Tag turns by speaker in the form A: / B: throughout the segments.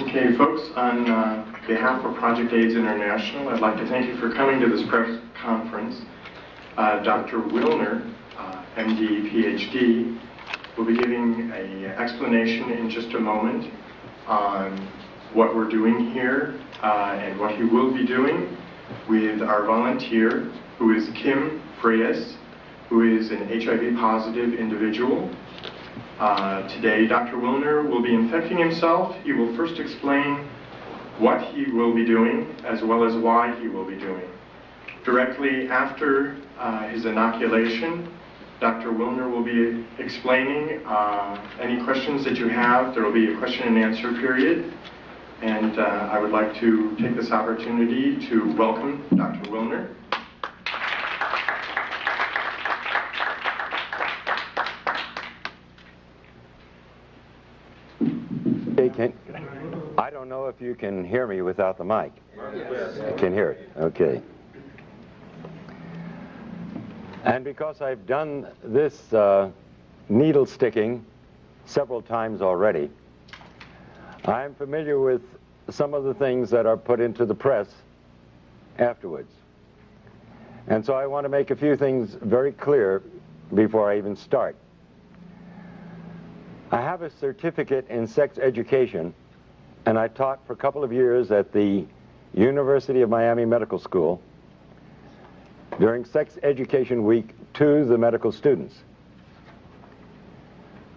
A: Okay, folks, on behalf of Project AIDS International, I'd like to thank you for coming to this press conference. Dr. Wisner, MD, PhD, will be giving an explanation in just a moment on what we're doing here and what he will be doing with our volunteer, who is Kim Freyes, who is an HIV-positive individual. Today, Dr. Wisner will be infecting himself. He will first explain what he will be doing, as well as why he will be doing. Directly after his inoculation, Dr. Wisner will be explaining any questions that you have. There will be a question and answer period. And I would like to take this opportunity to welcome Dr. Wisner.
B: I don't know if you can hear me without the mic. Yes. I can hear it. Okay. And because I've done this needle sticking several times already, I'm familiar with some of the things that are put into the press afterwards. And so I want to make a few things very clear before I even start. I have a certificate in sex education, and I taught for a couple of years at the University of Miami Medical School during Sex Education Week to the medical students.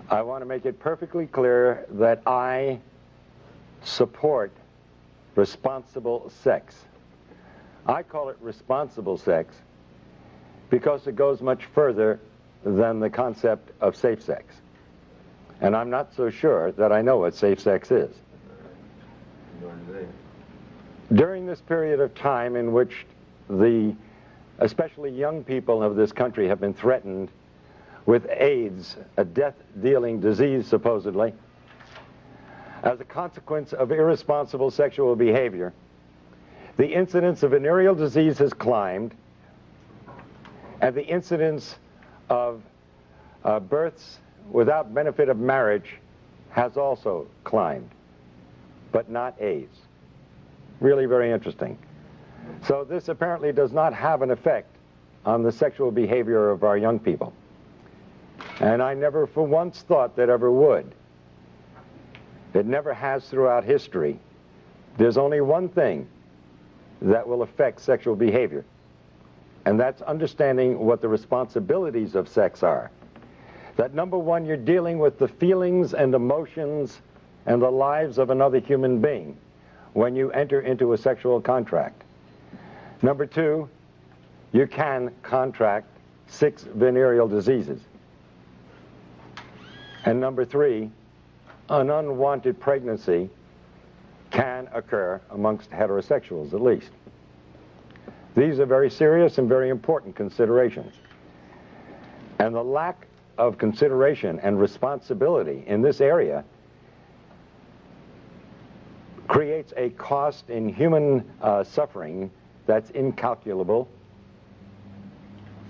B: I want to make it perfectly clear that I support responsible sex. I call it responsible sex because it goes much further than the concept of safe sex. And I'm not so sure that I know what safe sex is. During this period of time in which especially young people of this country have been threatened with AIDS, a death-dealing disease supposedly, as a consequence of irresponsible sexual behavior, the incidence of venereal disease has climbed, and the incidence of births without benefit of marriage has also climbed, but not AIDS. Really very interesting. So this apparently does not have an effect on the sexual behavior of our young people. And I never for once thought that ever would. It never has throughout history. There's only one thing that will affect sexual behavior, and that's understanding what the responsibilities of sex are. That number one, you're dealing with the feelings and emotions and the lives of another human being when you enter into a sexual contract. Number two, you can contract 6 venereal diseases. And number three, an unwanted pregnancy can occur amongst heterosexuals at least. These are very serious and very important considerations. And the lack of consideration and responsibility in this area creates a cost in human suffering that's incalculable,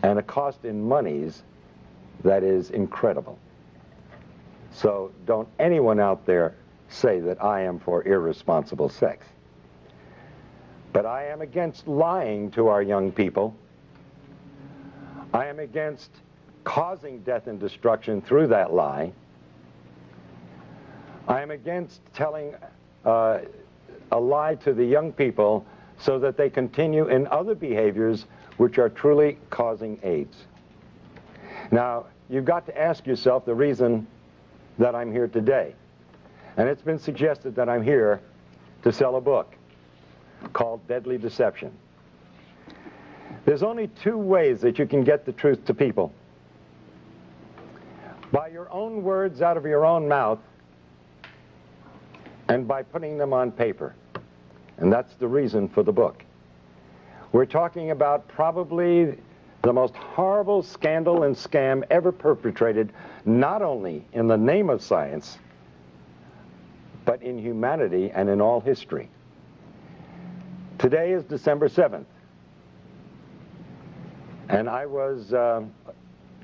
B: and a cost in monies that is incredible. So don't anyone out there say that I am for irresponsible sex. But I am against lying to our young people. I am against causing death and destruction through that lie. I am against telling a lie to the young people so that they continue in other behaviors which are truly causing AIDS. Now, you've got to ask yourself the reason that I'm here today. And it's been suggested that I'm here to sell a book called Deadly Deception. There's only 2 ways that you can get the truth to people. By your own words out of your own mouth, and by putting them on paper. And that's the reason for the book. We're talking about probably the most horrible scandal and scam ever perpetrated, not only in the name of science, but in humanity and in all history. Today is December 7th. And I was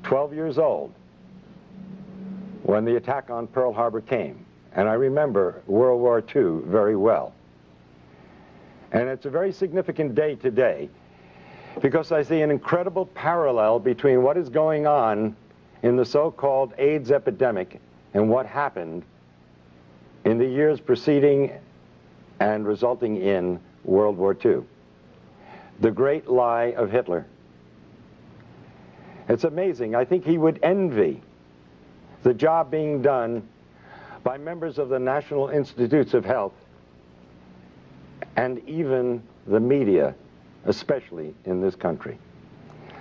B: 12 years old when the attack on Pearl Harbor came. and I remember World War II very well. And it's a very significant day today because I see an incredible parallel between what is going on in the so-called AIDS epidemic and what happened in the years preceding and resulting in World War II. The great lie of Hitler. It's amazing. I think he would envy the job being done by members of the National Institutes of Health and even the media, especially in this country.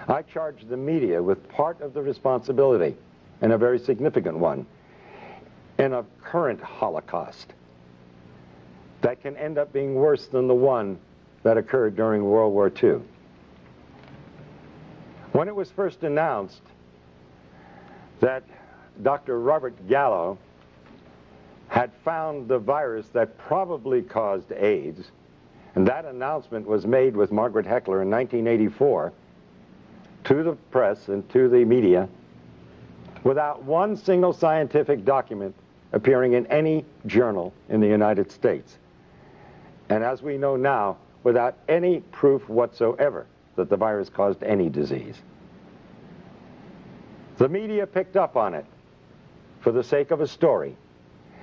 B: I charge the media with part of the responsibility, and a very significant one, in a current Holocaust that can end up being worse than the one that occurred during World War II. When it was first announced that Dr. Robert Gallo had found the virus that probably caused AIDS, and that announcement was made with Margaret Heckler in 1984 to the press and to the media without one single scientific document appearing in any journal in the United States. And as we know now, without any proof whatsoever that the virus caused any disease. The media picked up on it for the sake of a story.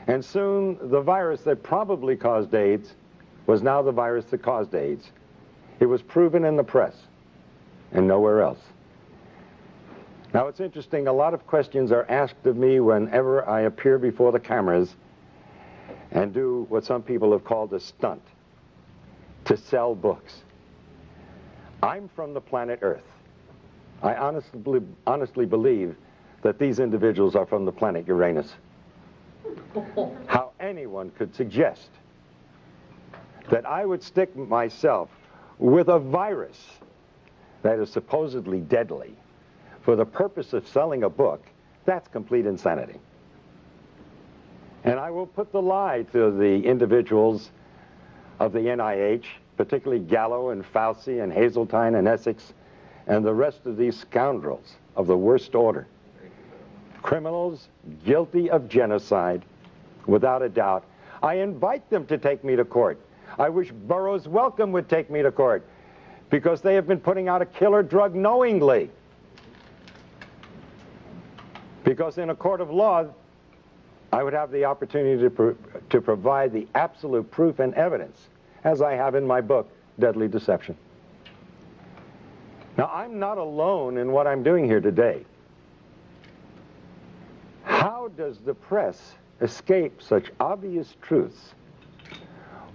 B: And soon the virus that probably caused AIDS was now the virus that caused AIDS. It was proven in the press and nowhere else. Now it's interesting, a lot of questions are asked of me whenever I appear before the cameras and do what some people have called a stunt, to sell books. I'm from the planet Earth. I honestly believe that these individuals are from the planet Uranus. How anyone could suggest that I would stick myself with a virus that is supposedly deadly for the purpose of selling a book, that's complete insanity. And I will put the lie to the individuals of the NIH, particularly Gallo and Fauci and Hazeltine and Essex and the rest of these scoundrels of the worst order. Criminals guilty of genocide, without a doubt. I invite them to take me to court. I wish Burroughs Wellcome would take me to court because they have been putting out a killer drug knowingly. Because in a court of law, I would have the opportunity to provide the absolute proof and evidence, as I have in my book, Deadly Deception. Now, I'm not alone in what I'm doing here today. How does the press escape such obvious truths?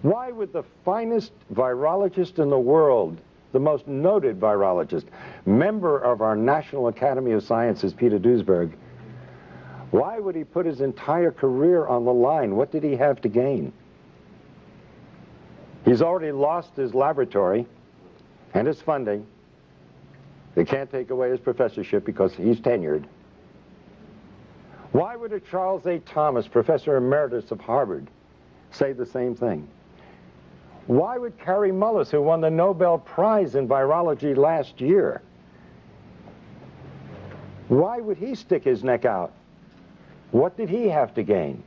B: Why would the finest virologist in the world, the most noted virologist, member of our National Academy of Sciences, Peter Duesberg, why would he put his entire career on the line? What did he have to gain? He's already lost his laboratory and his funding. They can't take away his professorship because he's tenured. Why would a Charles A. Thomas, professor emeritus of Harvard, say the same thing? Why would Kary Mullis, who won the Nobel Prize in virology last year, why would he stick his neck out? What did he have to gain?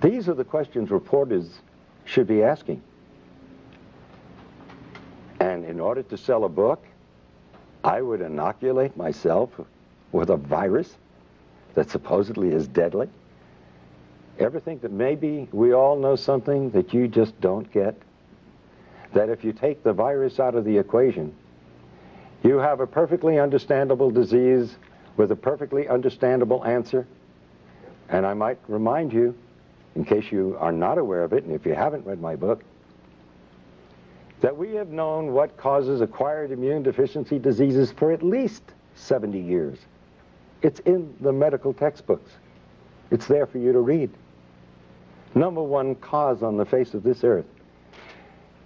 B: These are the questions reporters should be asking. And in order to sell a book, I would inoculate myself with a virus that supposedly is deadly. Ever think that maybe we all know something that you just don't get? That if you take the virus out of the equation, you have a perfectly understandable disease with a perfectly understandable answer. And I might remind you, in case you are not aware of it, and if you haven't read my book, that we have known what causes acquired immune deficiency diseases for at least 70 years. It's in the medical textbooks. It's there for you to read. Number one cause on the face of this earth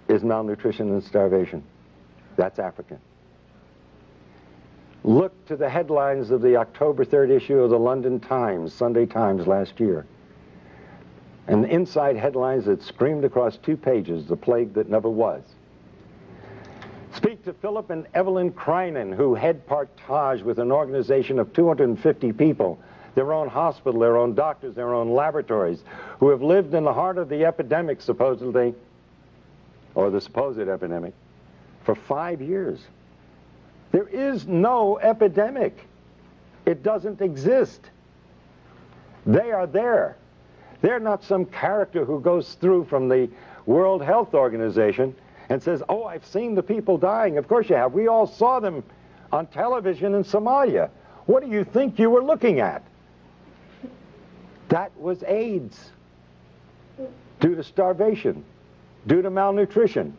B: is malnutrition and starvation. That's African. Look to the headlines of the October 3rd issue of the London Times, Sunday Times last year. And the inside headlines that screamed across 2 pages, the plague that never was. Speak to Philip and Evelyn Kreinen, who head Partage with an organization of 250 people, their own hospital, their own doctors, their own laboratories, who have lived in the heart of the epidemic, supposedly, or the supposed epidemic, for 5 years. There is no epidemic. It doesn't exist. They are there. They're not some character who goes through from the World Health Organization and says, oh, I've seen the people dying. Of course you have. We all saw them on television in Somalia. What do you think you were looking at? That was AIDS, due to starvation, due to malnutrition.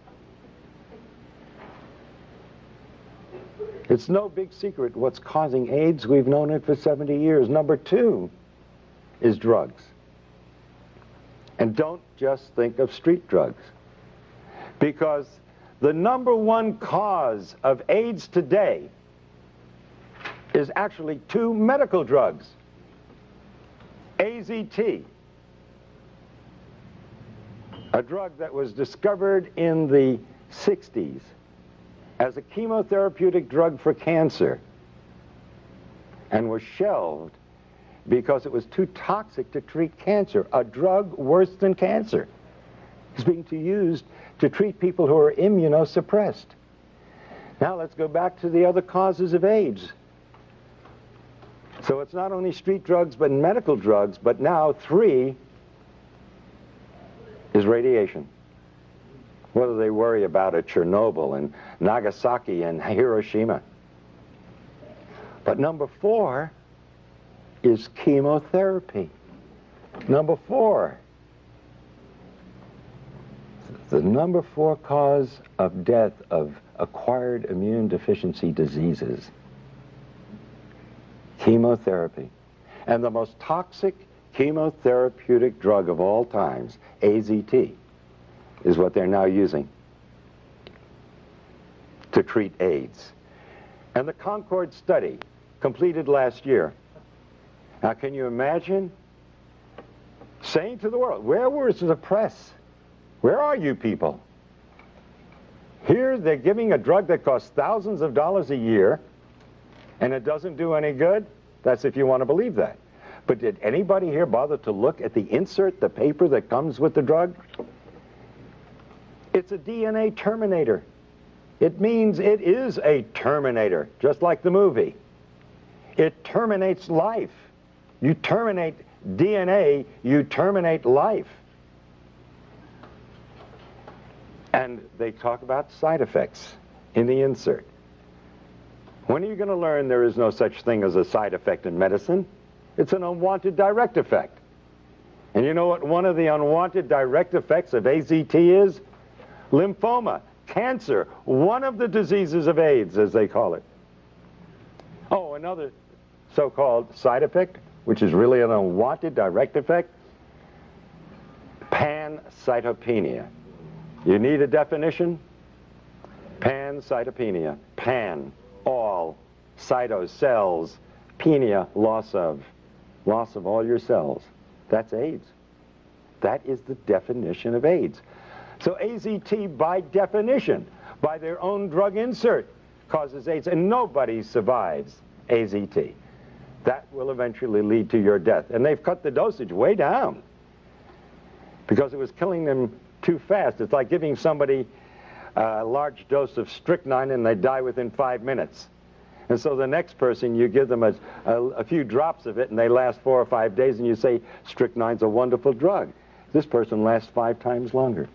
B: It's no big secret what's causing AIDS. We've known it for 70 years. Number 2 is drugs. And don't just think of street drugs, because the number 1 cause of AIDS today is actually 2 medical drugs. AZT, a drug that was discovered in the 60s as a chemotherapeutic drug for cancer and was shelved because it was too toxic to treat cancer. A drug worse than cancer is being used to treat people who are immunosuppressed. Now let's go back to the other causes of AIDS. So it's not only street drugs but medical drugs, but now 3 is radiation. What do they worry about at Chernobyl and Nagasaki and Hiroshima? But number 4 is chemotherapy. Number 4. The number 4 cause of death of acquired immune deficiency diseases. Chemotherapy. And the most toxic chemotherapeutic drug of all times, AZT, is what they're now using to treat AIDS. And the Concord study, completed last year. Now, can you imagine saying to the world, where was the press? Where are you people? Here they're giving a drug that costs thousands of dollars a year, and it doesn't do any good? That's if you want to believe that. But did anybody here bother to look at the insert, the paper that comes with the drug? It's a DNA terminator. It means it is a terminator, just like the movie. It terminates life. You terminate DNA, you terminate life. And they talk about side effects in the insert. When are you going to learn there is no such thing as a side effect in medicine? It's an unwanted direct effect. And you know what one of the unwanted direct effects of AZT is? Lymphoma, cancer, one of the diseases of AIDS, as they call it. Oh, another so-called side effect, which is really an unwanted direct effect, pancytopenia. You need a definition? Pancytopenia. Pan, all, cyto, cells, penia, loss of all your cells. That's AIDS. That is the definition of AIDS. So AZT, by definition, by their own drug insert, causes AIDS, and nobody survives AZT. That will eventually lead to your death. And they've cut the dosage way down because it was killing them too fast. It's like giving somebody a large dose of strychnine and they die within 5 minutes. And so the next person, you give them a few drops of it and they last 4 or 5 days, and you say, strychnine's a wonderful drug. This person lasts 5 times longer.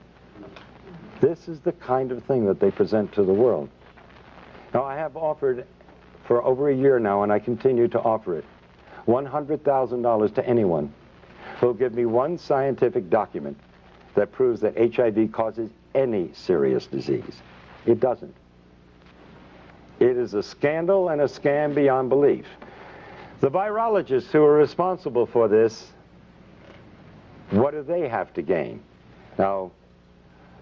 B: This is the kind of thing that they present to the world. Now, I have offered for over a year now, and I continue to offer it, $100,000 to anyone who will give me one scientific document that proves that HIV causes any serious disease. It doesn't. It is a scandal and a scam beyond belief. The virologists who are responsible for this, what do they have to gain? Now,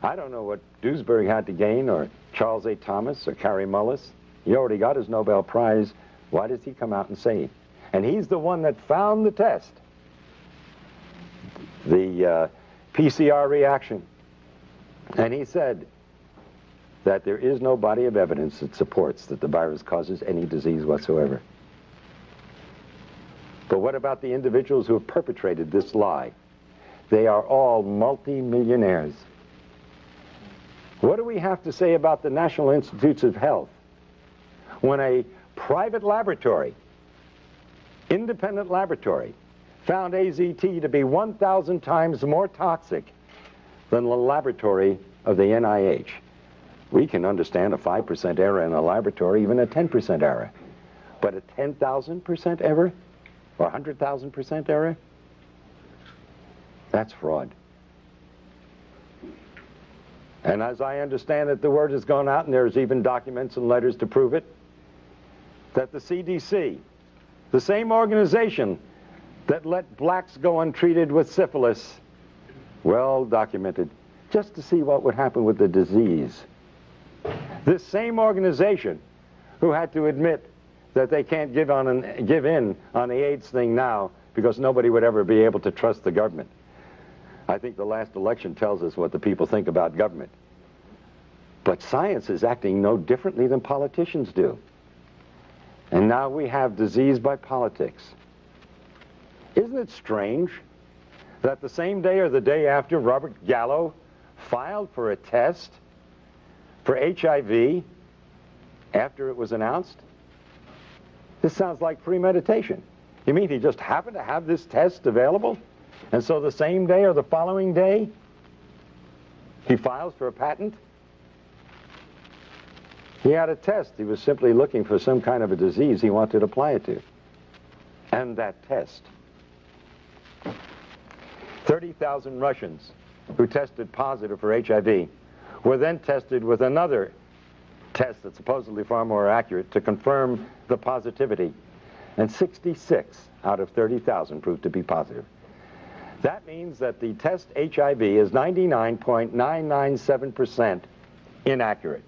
B: I don't know what Duesberg had to gain, or Charles A. Thomas, or Kary Mullis. He already got his Nobel Prize. Why does he come out and say it? And he's the one that found the test, the PCR reaction. And he said that there is no body of evidence that supports that the virus causes any disease whatsoever. But what about the individuals who have perpetrated this lie? They are all multi-millionaires. What do we have to say about the National Institutes of Health when a private laboratory, independent laboratory, found AZT to be 1,000 times more toxic than the laboratory of the NIH? We can understand a 5% error in a laboratory, even a 10% error. But a 10,000% error? Or 100,000% error? That's fraud. And as I understand it, the word has gone out, and there's even documents and letters to prove it, that the CDC, the same organization that let blacks go untreated with syphilis, well documented, just to see what would happen with the disease. This same organization who had to admit that they can't give in on the AIDS thing now because nobody would ever be able to trust the government. I think the last election tells us what the people think about government. But science is acting no differently than politicians do. And now we have disease by politics. Isn't it strange that the same day or the day after Robert Gallo filed for a test for HIV after it was announced? This sounds like premeditation. You mean he just happened to have this test available? And so the same day or the following day, he files for a patent? He had a test. He was simply looking for some kind of a disease he wanted to apply it to. And that test. 30,000 Russians who tested positive for HIV were then tested with another test that's supposedly far more accurate to confirm the positivity. And 66 out of 30,000 proved to be positive. That means that the test HIV is 99.997% inaccurate.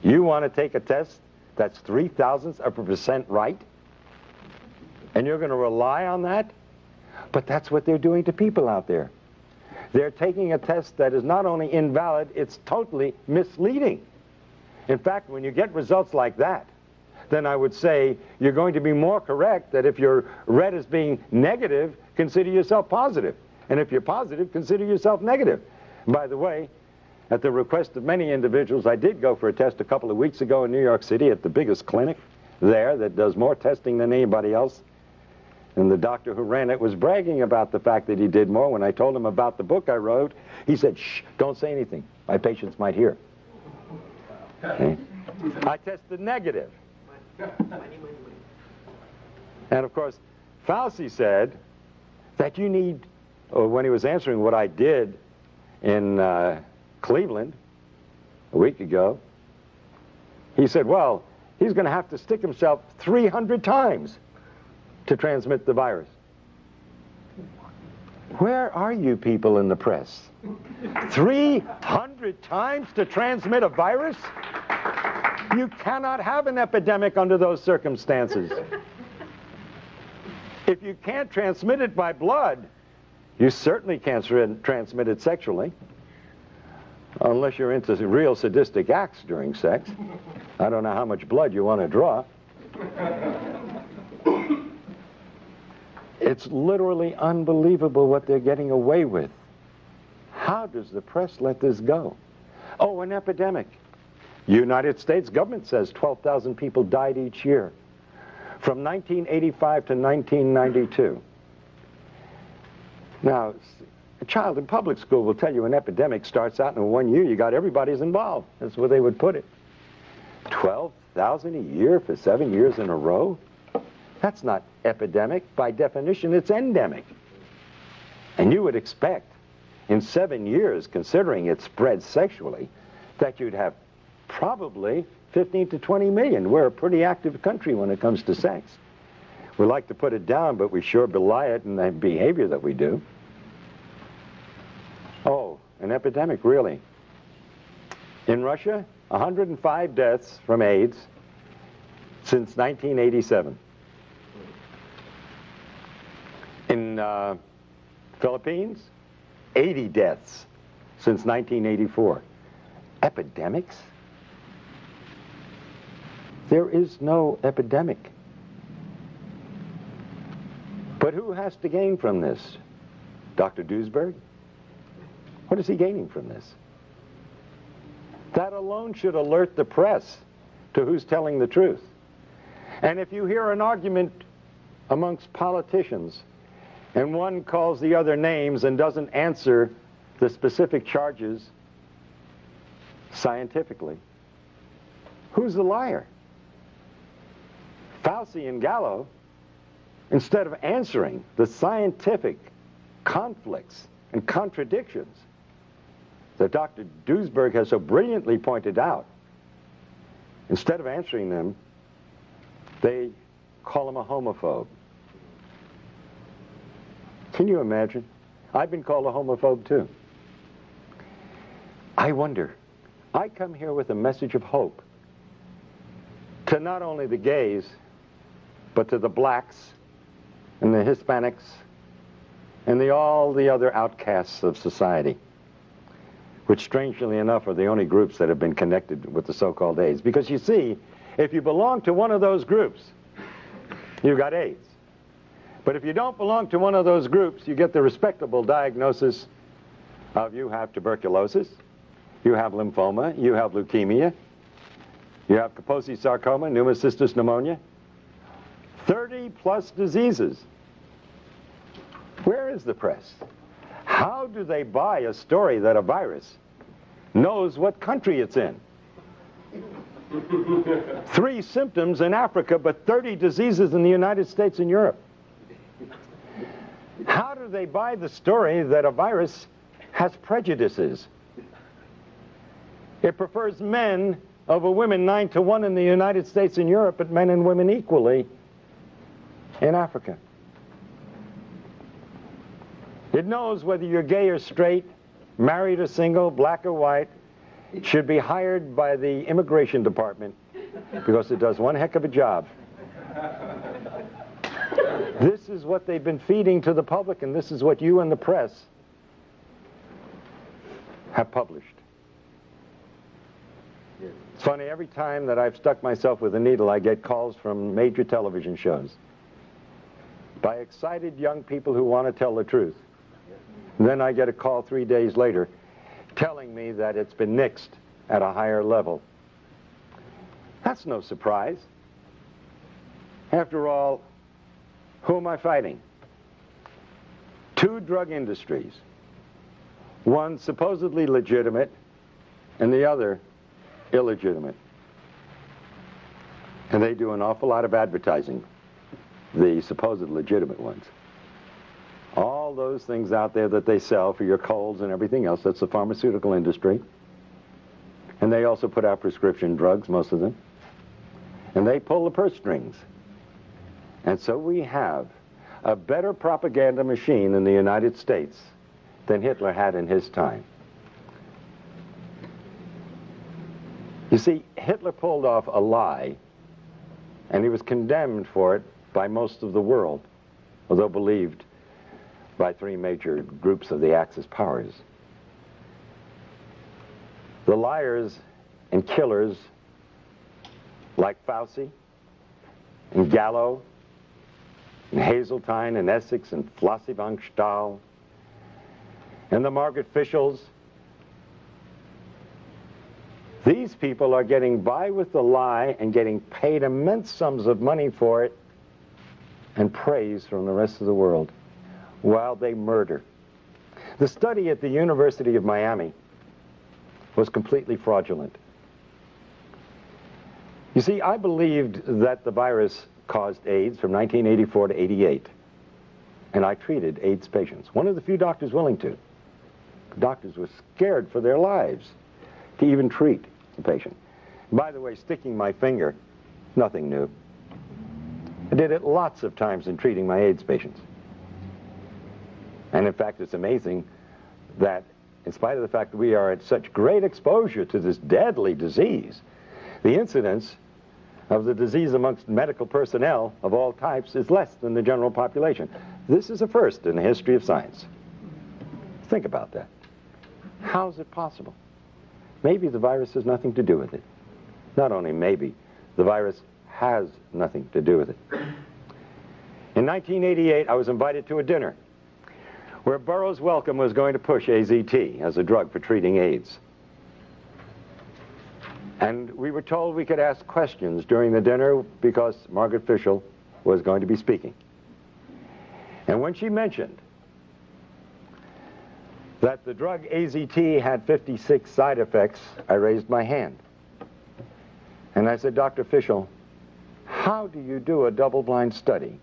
B: You want to take a test that's 0.003% right? And you're going to rely on that? But that's what they're doing to people out there. They're taking a test that is not only invalid, it's totally misleading. In fact, when you get results like that, then I would say you're going to be more correct that if you're read as being negative, consider yourself positive. And if you're positive, consider yourself negative. By the way, at the request of many individuals, I did go for a test a couple of weeks ago in New York City at the biggest clinic there that does more testing than anybody else. And the doctor who ran it was bragging about the fact that he did more. When I told him about the book I wrote, he said, "Shh, don't say anything. My patients might hear." Okay? I tested negative. And of course, Fauci said that you need, when he was answering what I did in Cleveland a week ago, he said, well, he's going to have to stick himself 300 times to transmit the virus. Where are you people in the press? 300 times to transmit a virus? You cannot have an epidemic under those circumstances. If you can't transmit it by blood, you certainly can't transmit it sexually, unless you're into real sadistic acts during sex. I don't know how much blood you want to draw. It's literally unbelievable what they're getting away with. How does the press let this go? Oh, an epidemic. United States government says 12,000 people died each year from 1985 to 1992. Now, a child in public school will tell you an epidemic starts out in 1 year. You got everybody's involved. That's where they would put it. 12,000 a year for 7 years in a row? That's not epidemic. By definition, it's endemic. And you would expect in 7 years, considering it spread sexually, that you'd have probably 15 to 20 million. We're a pretty active country when it comes to sex. We like to put it down, but we sure belie it in the behavior that we do. Oh, an epidemic, really. In Russia, 105 deaths from AIDS since 1987. In Philippines, 80 deaths since 1984. Epidemics? There is no epidemic. But who has to gain from this? Dr. Duesberg? What is he gaining from this? That alone should alert the press to who's telling the truth. And if you hear an argument amongst politicians and one calls the other names and doesn't answer the specific charges scientifically, who's the liar? Fauci and Gallo, instead of answering the scientific conflicts and contradictions that Dr. Duesberg has so brilliantly pointed out, instead of answering them, they call him a homophobe. Can you imagine? I've been called a homophobe too. I wonder, I come here with a message of hope to not only the gays, but to the blacks and the Hispanics and all the other outcasts of society, which strangely enough are the only groups that have been connected with the so-called AIDS. Because you see, if you belong to one of those groups, you've got AIDS. But if you don't belong to one of those groups, you get the respectable diagnosis of you have tuberculosis, you have lymphoma, you have leukemia, you have Kaposi sarcoma, pneumocystis pneumonia, 30 plus diseases. Where is the press? How do they buy a story that a virus knows what country it's in? 3 symptoms in Africa, but 30 diseases in the United States and Europe. How do they buy the story that a virus has prejudices? It prefers men over women 9 to 1 in the United States and Europe, but men and women equally in Africa. It knows whether you're gay or straight, married or single, black or white. It should be hired by the immigration department because it does one heck of a job. This is what they've been feeding to the public, and this is what you and the press have published. It's funny, every time that I've stuck myself with a needle, I get calls from major television shows by excited young people who want to tell the truth. And then I get a call 3 days later telling me that it's been nixed at a higher level. That's no surprise. After all, who am I fighting? 2 drug industries. One supposedly legitimate and the other illegitimate. And they do an awful lot of advertising, the supposed legitimate ones. All those things out there that they sell for your colds and everything else, that's the pharmaceutical industry. And they also put out prescription drugs, most of them. And they pull the purse strings. And so we have a better propaganda machine in the United States than Hitler had in his time. You see, Hitler pulled off a lie, and he was condemned for it by most of the world, although believed by 3 major groups of the Axis powers. The liars and killers like Fauci and Gallo and Hazeltine and Essex and Flossie von Stahl and the Margaret Fischels, these people are getting by with the lie and getting paid immense sums of money for it and praise from the rest of the world while they murder. The study at the University of Miami was completely fraudulent. You see, I believed that the virus caused AIDS from 1984 to 88, and I treated AIDS patients. One of the few doctors willing to. Doctors were scared for their lives to even treat the patient. By the way, sticking my finger, nothing new. I did it lots of times in treating my AIDS patients. And in fact, it's amazing that in spite of the fact that we are at such great exposure to this deadly disease, the incidence of the disease amongst medical personnel of all types is less than the general population. This is a first in the history of science. Think about that. How is it possible? Maybe the virus has nothing to do with it. Not only maybe, the virus has nothing to do with it. In In 1988, I was invited to a dinner where Burroughs Wellcome was going to push AZT as a drug for treating AIDS. And we were told we could ask questions during the dinner because Margaret Fischel was going to be speaking. And when she mentioned that the drug AZT had 56 side effects, I raised my hand. And I said, Dr. Fischel, how do you do a double-blind study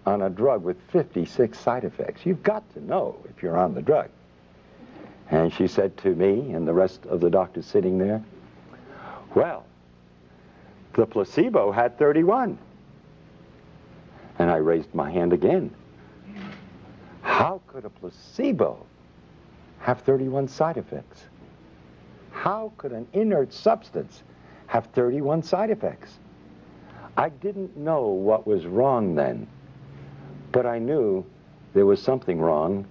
B: on a drug with 56 side effects? You've got to know if you're on the drug. And she said to me and the rest of the doctors sitting there, well, the placebo had 31. And I raised my hand again. How could a placebo have 31 side effects? How could an inert substance have 31 side effects? I didn't know what was wrong then, but I knew there was something wrong.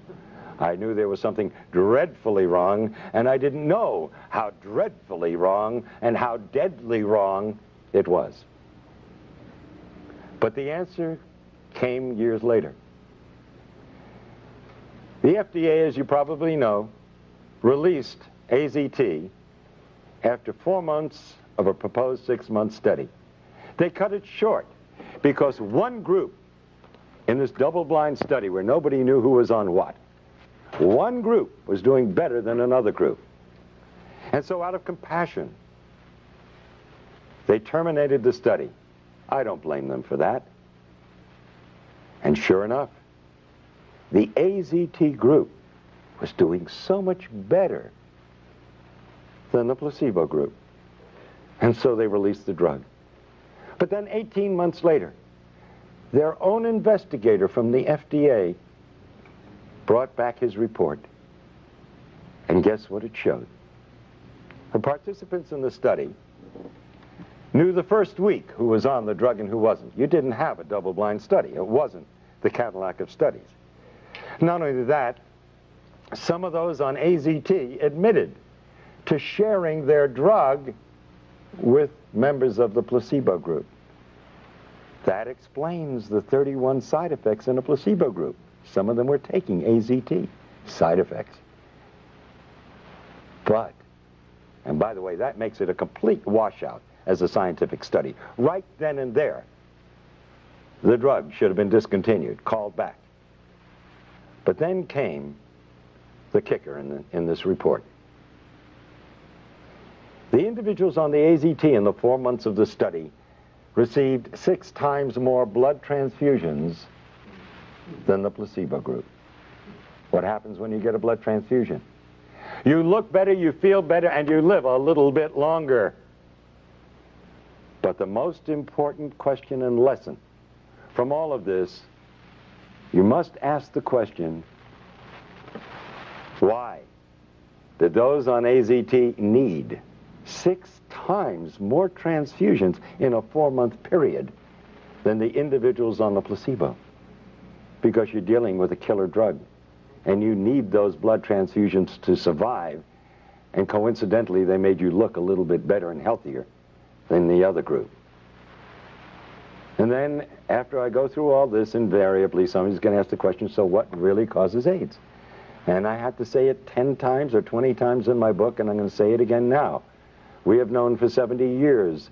B: I knew there was something dreadfully wrong, and I didn't know how dreadfully wrong and how deadly wrong it was. But the answer came years later. The FDA, as you probably know, released AZT after 4 months of a proposed 6-month study. They cut it short because one group in this double-blind study where nobody knew who was on what, one group was doing better than another group. And so out of compassion, they terminated the study. I don't blame them for that. And sure enough, the AZT group was doing so much better than the placebo group. And so they released the drug. But then 18 months later, their own investigator from the FDA brought back his report. And guess what it showed? The participants in the study knew the first week who was on the drug and who wasn't. You didn't have a double-blind study. It wasn't the Cadillac of studies. Not only that, some of those on AZT admitted to sharing their drug with members of the placebo group. That explains the 31 side effects in a placebo group. Some of them were taking AZT, side effects. But, and by the way, that makes it a complete washout as a scientific study. Right then and there, the drug should have been discontinued, called back. But then came the kicker in this report. The individuals on the AZT in the 4 months of the study received 6 times more blood transfusions than the placebo group. What happens when you get a blood transfusion? You look better, you feel better, and you live a little bit longer. But the most important question and lesson from all of this, you must ask the question, why did those on AZT need 6 times more transfusions in a 4-month period than the individuals on the placebo? Because you're dealing with a killer drug, and you need those blood transfusions to survive, and coincidentally they made you look a little bit better and healthier than the other group. And then after I go through all this, invariably somebody's going to ask the question, so what really causes AIDS? And I had to say it 10 times or 20 times in my book, and I'm going to say it again now. We have known for 70 years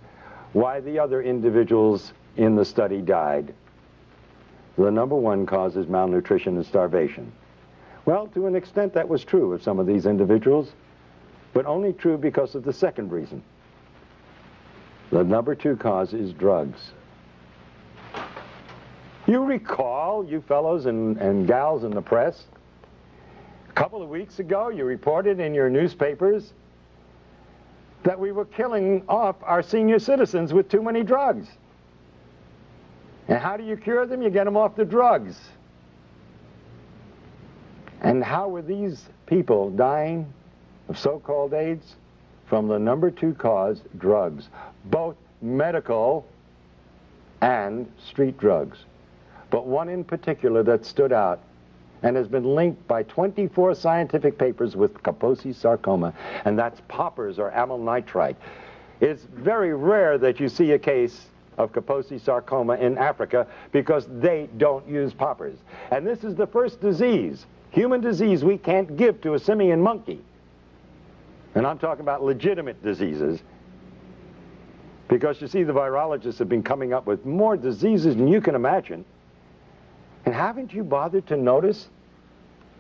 B: why the other individuals in the study died. The number one cause is malnutrition and starvation. Well, to an extent that was true of some of these individuals, but only true because of the second reason. The number 2 cause is drugs. You recall, you fellows and gals in the press, a couple of weeks ago you reported in your newspapers that we were killing off our senior citizens with too many drugs. And how do you cure them? You get them off the drugs. And how were these people dying of so-called AIDS? From the number 2 cause, drugs. Both medical and street drugs. But one in particular that stood out and has been linked by 24 scientific papers with Kaposi sarcoma, and that's poppers or amyl nitrite. It's very rare that you see a case of Kaposi sarcoma in Africa because they don't use poppers. And this is the first disease, human disease, we can't give to a simian monkey. And I'm talking about legitimate diseases. Because you see, the virologists have been coming up with more diseases than you can imagine. And haven't you bothered to notice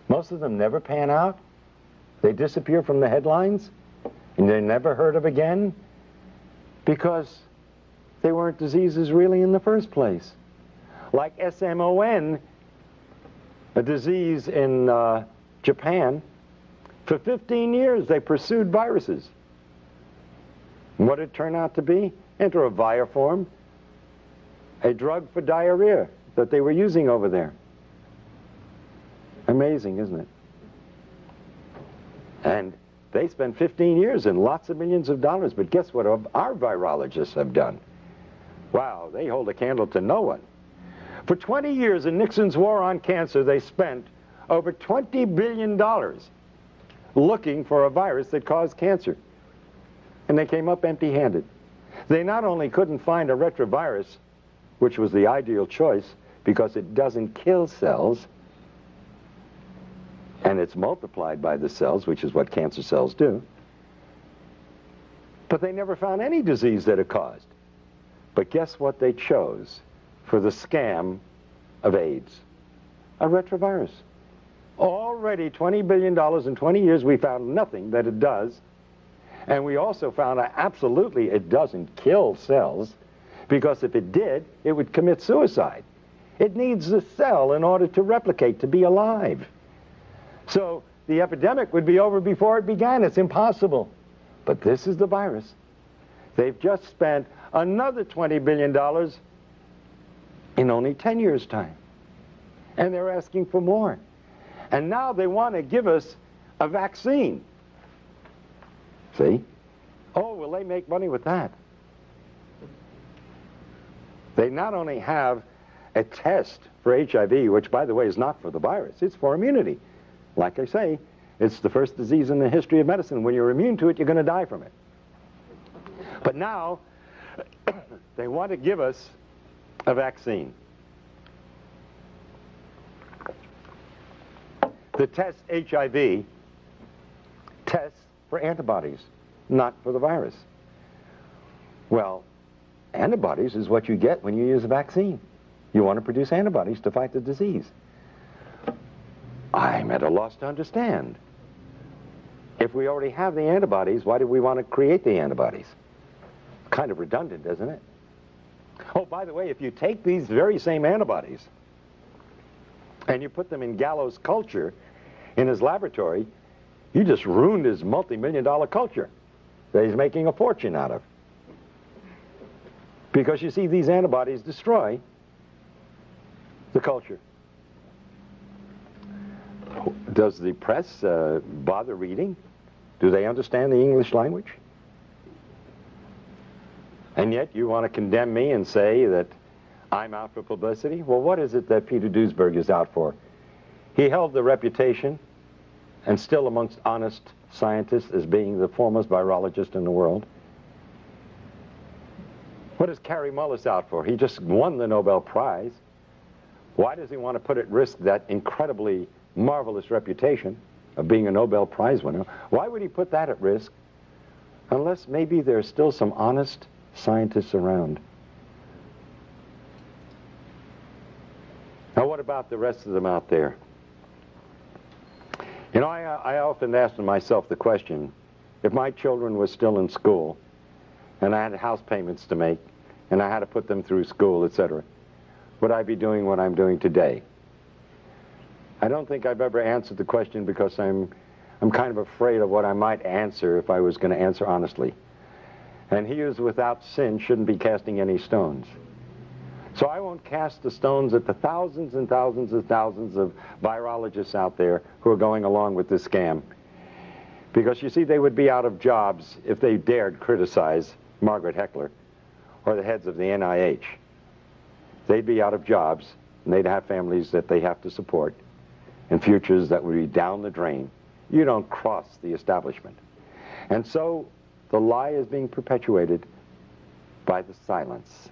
B: most of them never pan out? They disappear from the headlines and they're never heard of again because they weren't diseases really in the first place. Like SMON, a disease in Japan. For 15 years they pursued viruses. And what did it turn out to be? Enteroviroform, a drug for diarrhea that they were using over there. Amazing, isn't it? And they spent 15 years and lots of millions of dollars, but guess what our virologists have done? Wow, they hold a candle to no one. For 20 years in Nixon's war on cancer, they spent over $20 billion looking for a virus that caused cancer. And they came up empty-handed. They not only couldn't find a retrovirus, which was the ideal choice because it doesn't kill cells, and it's multiplied by the cells, which is what cancer cells do, but they never found any disease that it caused. But guess what they chose for the scam of AIDS? A retrovirus. Already $20 billion in 20 years, we found nothing that it does. And we also found out absolutely it doesn't kill cells, because if it did, it would commit suicide. It needs the cell in order to replicate, to be alive. So the epidemic would be over before it began. It's impossible. But this is the virus. They've just spent another $20 billion in only 10 years' time. And they're asking for more. And now they want to give us a vaccine. See? Oh, will they make money with that? They not only have a test for HIV, which, by the way, is not for the virus. It's for immunity. Like I say, it's the first disease in the history of medicine. When you're immune to it, you're going to die from it. But now, they want to give us a vaccine. The test HIV tests for antibodies, not for the virus. Well, antibodies is what you get when you use a vaccine. You want to produce antibodies to fight the disease. I'm at a loss to understand. If we already have the antibodies, why do we want to create the antibodies? Kind of redundant, isn't it? Oh, by the way, if you take these very same antibodies and you put them in Gallo's culture in his laboratory, you just ruined his multi-million-dollar culture that he's making a fortune out of. Because you see, these antibodies destroy the culture. Does the press bother reading? Do they understand the English language? And yet you want to condemn me and say that I'm out for publicity? Well, what is it that Peter Duesberg is out for? He held the reputation, and still amongst honest scientists, as being the foremost virologist in the world. What is Kary Mullis out for? He just won the Nobel Prize. Why does he want to put at risk that incredibly marvelous reputation of being a Nobel Prize winner? Why would he put that at risk? Unless maybe there's still some honest scientists around. Now, what about the rest of them out there? You know, I often ask myself the question, if my children were still in school, and I had house payments to make, and I had to put them through school, etc., would I be doing what I'm doing today? I don't think I've ever answered the question because I'm kind of afraid of what I might answer if I was going to answer honestly. And he who is without sin shouldn't be casting any stones. So I won't cast the stones at the thousands and thousands and thousands of virologists out there who are going along with this scam. Because you see, they would be out of jobs if they dared criticize Margaret Heckler or the heads of the NIH. They'd be out of jobs, and they'd have families that they have to support, and futures that would be down the drain. You don't cross the establishment. And so the lie is being perpetuated by the silence.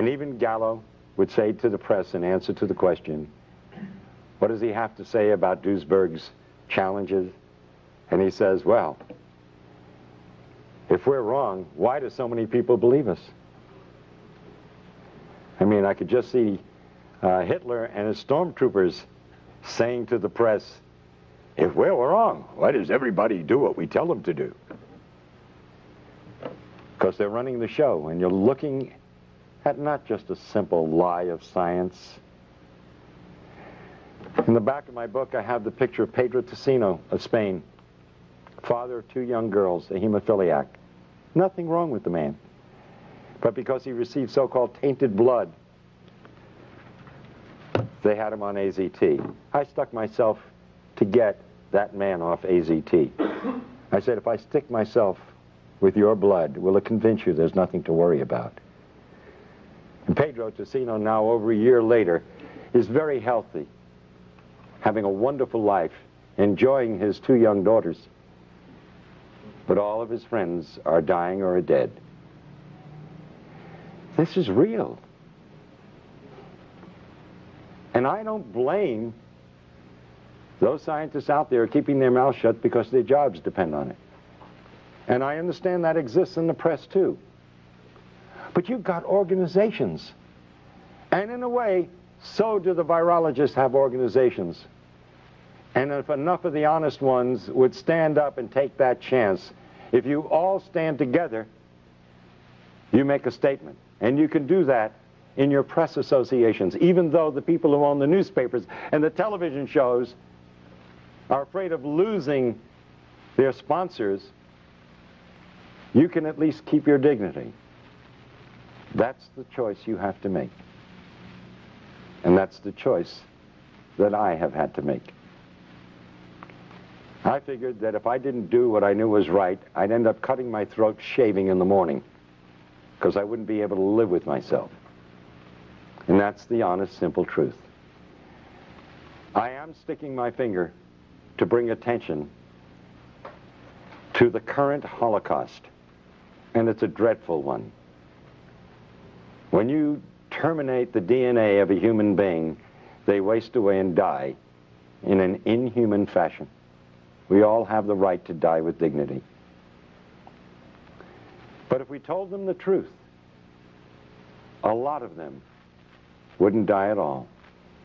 B: And even Gallo would say to the press in answer to the question, what does he have to say about Duisberg's challenges? And he says, well, if we're wrong, why do so many people believe us? I mean, I could just see Hitler and his stormtroopers saying to the press, if we're wrong, why does everybody do what we tell them to do? Because they're running the show, and you're looking at not just a simple lie of science. In the back of my book, I have the picture of Pedro Tocino of Spain, father of 2 young girls, a hemophiliac. Nothing wrong with the man. But because he received so-called tainted blood, they had him on AZT. I stuck myself to get that man off AZT. I said, if I stick myself with your blood, will it convince you there's nothing to worry about? And Pedro Tocino, now over a year later, is very healthy, having a wonderful life, enjoying his 2 young daughters. But all of his friends are dying or are dead. This is real. And I don't blame those scientists out there keeping their mouths shut because their jobs depend on it. And I understand that exists in the press too. But you've got organizations. And in a way, so do the virologists have organizations. And if enough of the honest ones would stand up and take that chance, if you all stand together, you make a statement. And you can do that in your press associations, even though the people who own the newspapers and the television shows are afraid of losing their sponsors. You can at least keep your dignity. That's the choice you have to make. And that's the choice that I have had to make. I figured that if I didn't do what I knew was right, I'd end up cutting my throat shaving in the morning, because I wouldn't be able to live with myself. And that's the honest, simple truth. I am sticking my finger to bring attention to the current Holocaust, and it's a dreadful one. When you terminate the DNA of a human being, they waste away and die in an inhuman fashion. We all have the right to die with dignity. But if we told them the truth, a lot of them wouldn't die at all.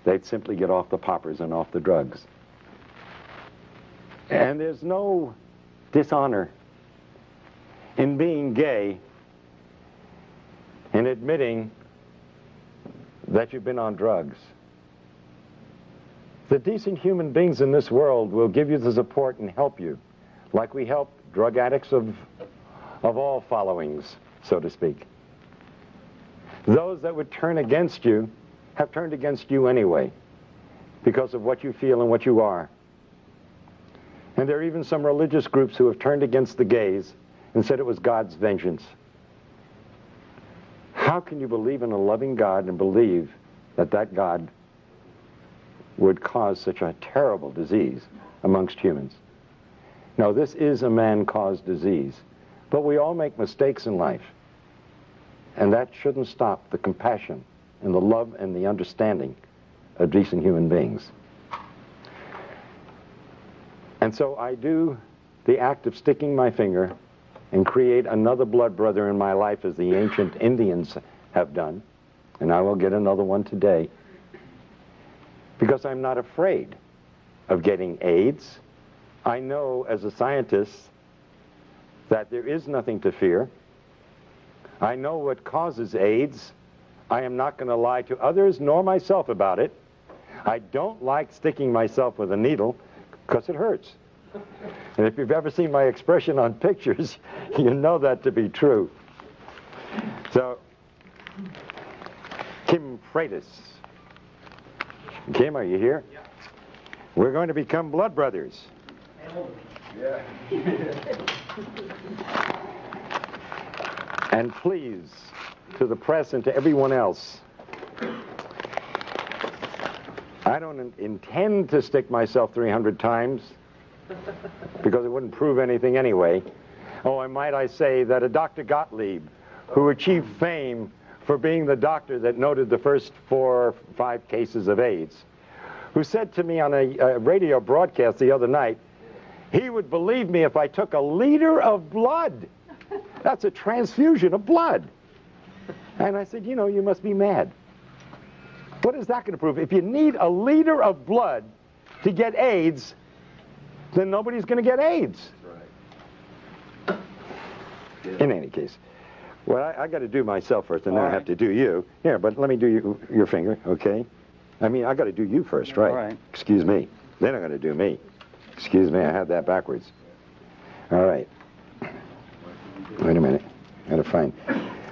B: They'd simply get off the poppers and off the drugs. And there's no dishonor in being gay and admitting that you've been on drugs. The decent human beings in this world will give you the support and help you, like we help drug addicts of all followings, so to speak. Those that would turn against you have turned against you anyway, because of what you feel and what you are. And there are even some religious groups who have turned against the gays and said it was God's vengeance. How can you believe in a loving God and believe that that God would cause such a terrible disease amongst humans? No, this is a man-caused disease. But we all make mistakes in life. And that shouldn't stop the compassion and the love and the understanding of decent human beings. And so I do the act of sticking my finger and create another blood brother in my life, as the ancient Indians have done. And I will get another one today. Because I'm not afraid of getting AIDS. I know as a scientist that there is nothing to fear. I know what causes AIDS. I am not going to lie to others nor myself about it. I don't like sticking myself with a needle because it hurts. And if you've ever seen my expression on pictures, you know that to be true. So, Kim Freitas. Kim, are you here? Yeah. We're going to become blood brothers. Yeah. And please, to the press and to everyone else, I don't intend to stick myself 300 times because it wouldn't prove anything anyway. Oh, and might I say that a Dr. Gottlieb, who achieved fame for being the doctor that noted the first 4 or 5 cases of AIDS, who said to me on a radio broadcast the other night, he would believe me if I took a liter of blood. That's a transfusion of blood. And I said, you know, you must be mad. What is that going to prove? If you need a liter of blood to get AIDS, then nobody's going to get AIDS.
C: Right.
B: In any case. Well, I got to do myself first, and then I have to do you. Here, but let me do your finger, okay? I mean, I got to do you first, right?
D: All right.
B: Excuse me. Then I'm going to do me. Excuse me, I had that backwards. All right. Wait a minute. Got to find.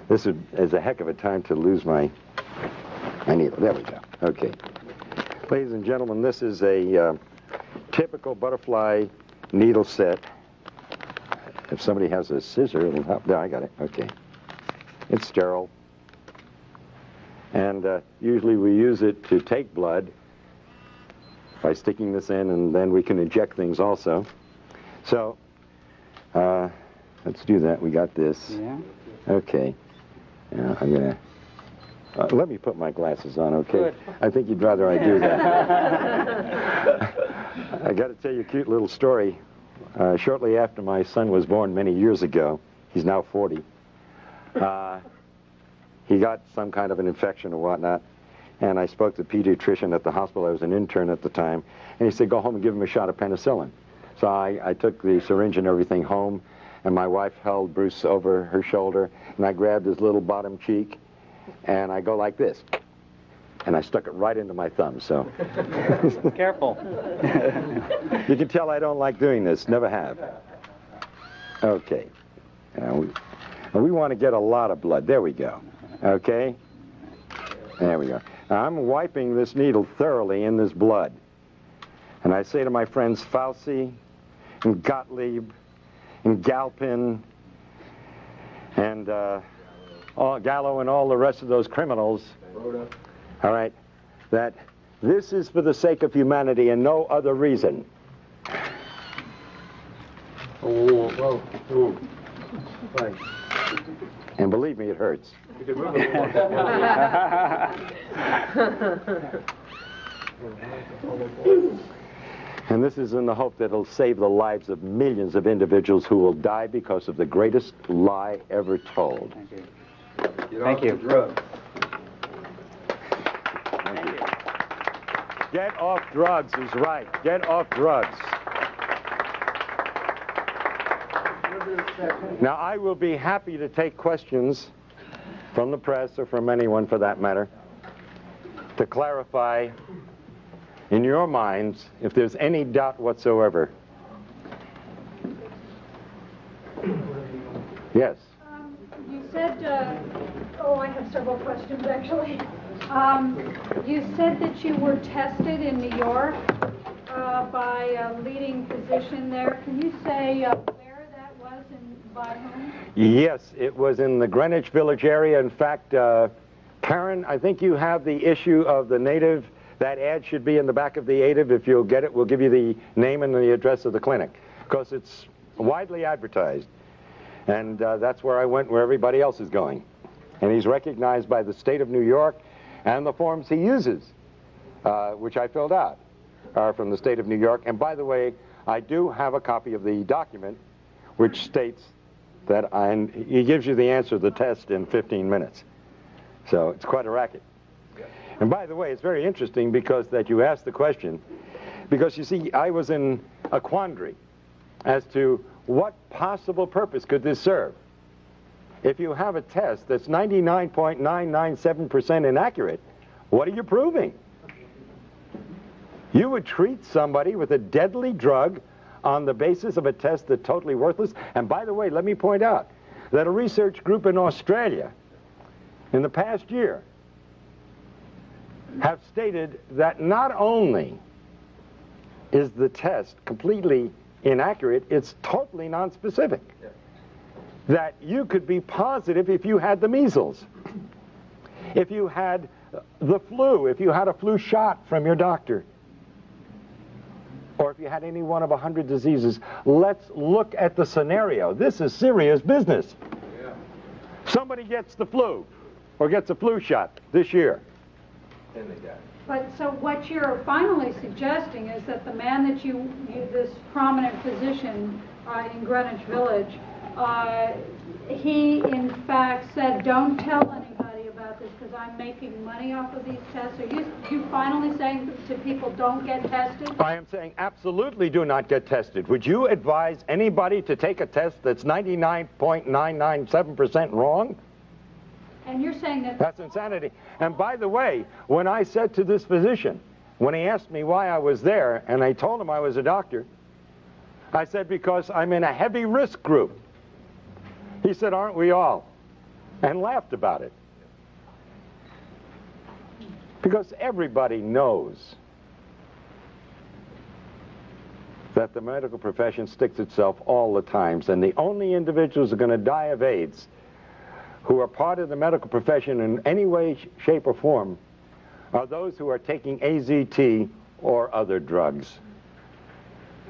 B: This is a heck of a time to lose my needle. There we go. Okay. Ladies and gentlemen, this is a typical butterfly needle set. If somebody has a scissor, it'll help. No, I got it. Okay. It's sterile. And usually we use it to take blood by sticking this in, and then we can inject things also. So, let's do that. We got this.
D: Yeah.
B: Okay. Now I'm going to... let me put my glasses on, okay?
D: Good.
B: I think you'd rather I do that. I got to tell you a cute little story. Shortly after my son was born many years ago, he's now 40, he got some kind of an infection or whatnot, and I spoke to the pediatrician at the hospital. I was an intern at the time, and he said, go home and give him a shot of penicillin. So I took the syringe and everything home, and my wife held Bruce over her shoulder, and I grabbed his little bottom cheek, and I go like this, and I stuck it right into my thumb, so.
D: Careful.
B: You can tell I don't like doing this, never have. Okay. Now we want to get a lot of blood. There we go. Okay? There we go. Now I'm wiping this needle thoroughly in this blood. And I say to my friends Fauci and Gottlieb and Galpin and Gallo and all the rest of those criminals, all right, that this is for the sake of humanity and no other reason.
C: Oh, whoa, whoa. Thanks.
B: And believe me, it hurts.
C: You can move it more.
B: And this is in the hope that it'll save the lives of millions of individuals who will die because of the greatest lie ever told.
D: Thank you.
C: Get
D: Thank
C: off
D: you.
C: the drugs.
B: Get off drugs is right. Get off drugs. Now, I will be happy to take questions from the press or from anyone for that matter to clarify in your minds if there's any doubt whatsoever. Yes.
E: You said, I have several questions actually. You said that you were tested in New York by a leading physician there. Can you say where that was and by whom?
B: Yes, it was in the Greenwich Village area. In fact, Karen, I think you have the issue of the Native. That ad should be in the back of the Native. If you'll get it, we'll give you the name and the address of the clinic, because it's widely advertised. And that's where I went, where everybody else is going. And he's recognized by the state of New York, and the forms he uses, which I filled out, are from the state of New York. And by the way, I do have a copy of the document which states that he gives you the answer to the test in 15 minutes. So it's quite a racket. And by the way, it's very interesting because that you asked the question, because you see, I was in a quandary as to what possible purpose could this serve. If you have a test that's 99.997% inaccurate, what are you proving? You would treat somebody with a deadly drug on the basis of a test that's totally worthless. And by the way, let me point out that a research group in Australia in the past year have stated that not only is the test completely inaccurate, it's totally nonspecific. Yeah. That you could be positive if you had the measles, if you had the flu, if you had a flu shot from your doctor, or if you had any one of 100 diseases. Let's look at the scenario. This is serious business. Yeah. Somebody gets the flu. or gets a flu shot this year.
C: Then they die.
E: But so what you're finally suggesting is that the man that you this prominent physician in Greenwich Village, he in fact said, don't tell anybody about this because I'm making money off of these tests. Are you finally saying to people, don't get tested?
B: I am saying absolutely do not get tested. Would you advise anybody to take a test that's 99.997% wrong?
E: And you're saying that...
B: That's insanity. And by the way, when I said to this physician, when he asked me why I was there, and I told him I was a doctor, I said, because I'm in a heavy risk group. He said, aren't we all? And laughed about it. Because everybody knows that the medical profession sticks itself all the time, and the only individuals who are going to die of AIDS who are part of the medical profession in any way, shape, or form are those who are taking AZT or other drugs.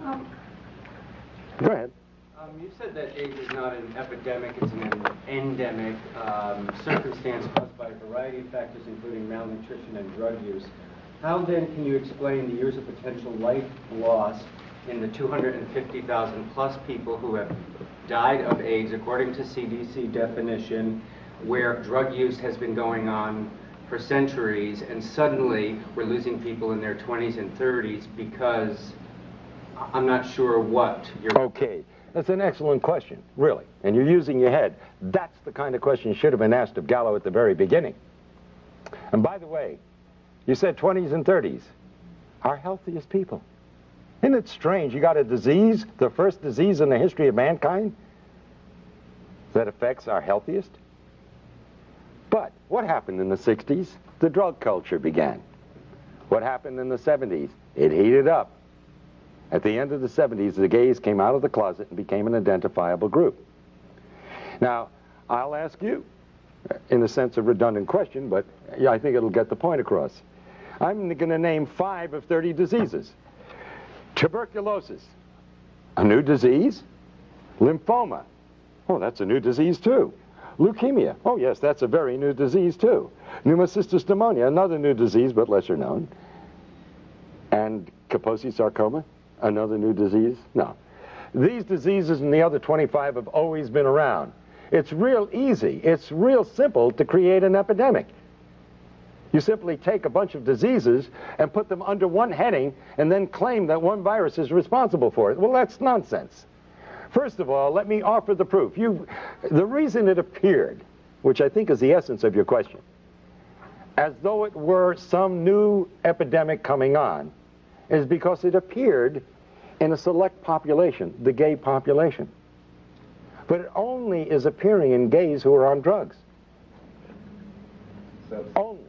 B: Go ahead.
F: You said that AIDS is not an epidemic, it's an endemic circumstance caused by a variety of factors, including malnutrition and drug use. How then can you explain the years of potential life loss in the 250,000 plus people who have died of AIDS, according to CDC definition, where drug use has been going on for centuries, and suddenly we're losing people in their 20s and 30s because I'm not sure what you're...
B: Okay, that's an excellent question, really. And you're using your head. That's the kind of question should have been asked of Gallo at the very beginning. And by the way, you said 20s and 30s, our healthiest people. Isn't it strange? You got a disease, the first disease in the history of mankind, that affects our healthiest? But what happened in the 60s? The drug culture began. What happened in the 70s? It heated up. At the end of the 70s, the gays came out of the closet and became an identifiable group. Now, I'll ask you, in a sense a redundant question, but yeah, I think it'll get the point across. I'm going to name 5 of 30 diseases. Tuberculosis, a new disease. Lymphoma, oh, that's a new disease too. Leukemia, oh yes, that's a very new disease too. Pneumocystis pneumonia, another new disease but lesser known. And Kaposi sarcoma, another new disease? No. These diseases and the other 25 have always been around. It's real easy, it's real simple to create an epidemic. You simply take a bunch of diseases and put them under one heading and then claim that one virus is responsible for it. Well, that's nonsense. First of all, let me offer the proof. The reason it appeared, which I think is the essence of your question, as though it were some new epidemic coming on, is because it appeared in a select population, the gay population. But it only is appearing in gays who are on drugs. Only.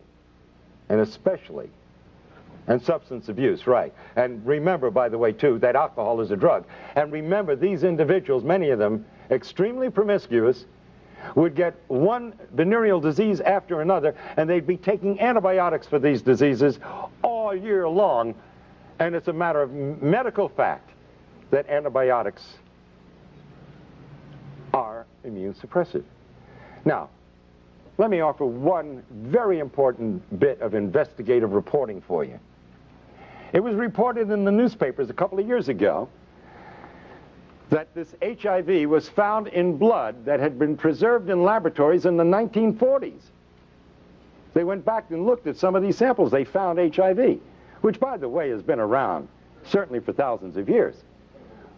B: And especially. And substance abuse, right. And remember, by the way, too, that alcohol is a drug. And remember, these individuals, many of them, extremely promiscuous, would get one venereal disease after another, and they'd be taking antibiotics for these diseases all year long. And it's a matter of medical fact that antibiotics are immune suppressive. Now, let me offer one very important bit of investigative reporting for you. It was reported in the newspapers a couple of years ago that this HIV was found in blood that had been preserved in laboratories in the 1940s. They went back and looked at some of these samples. They found HIV, which, by the way, has been around certainly for thousands of years.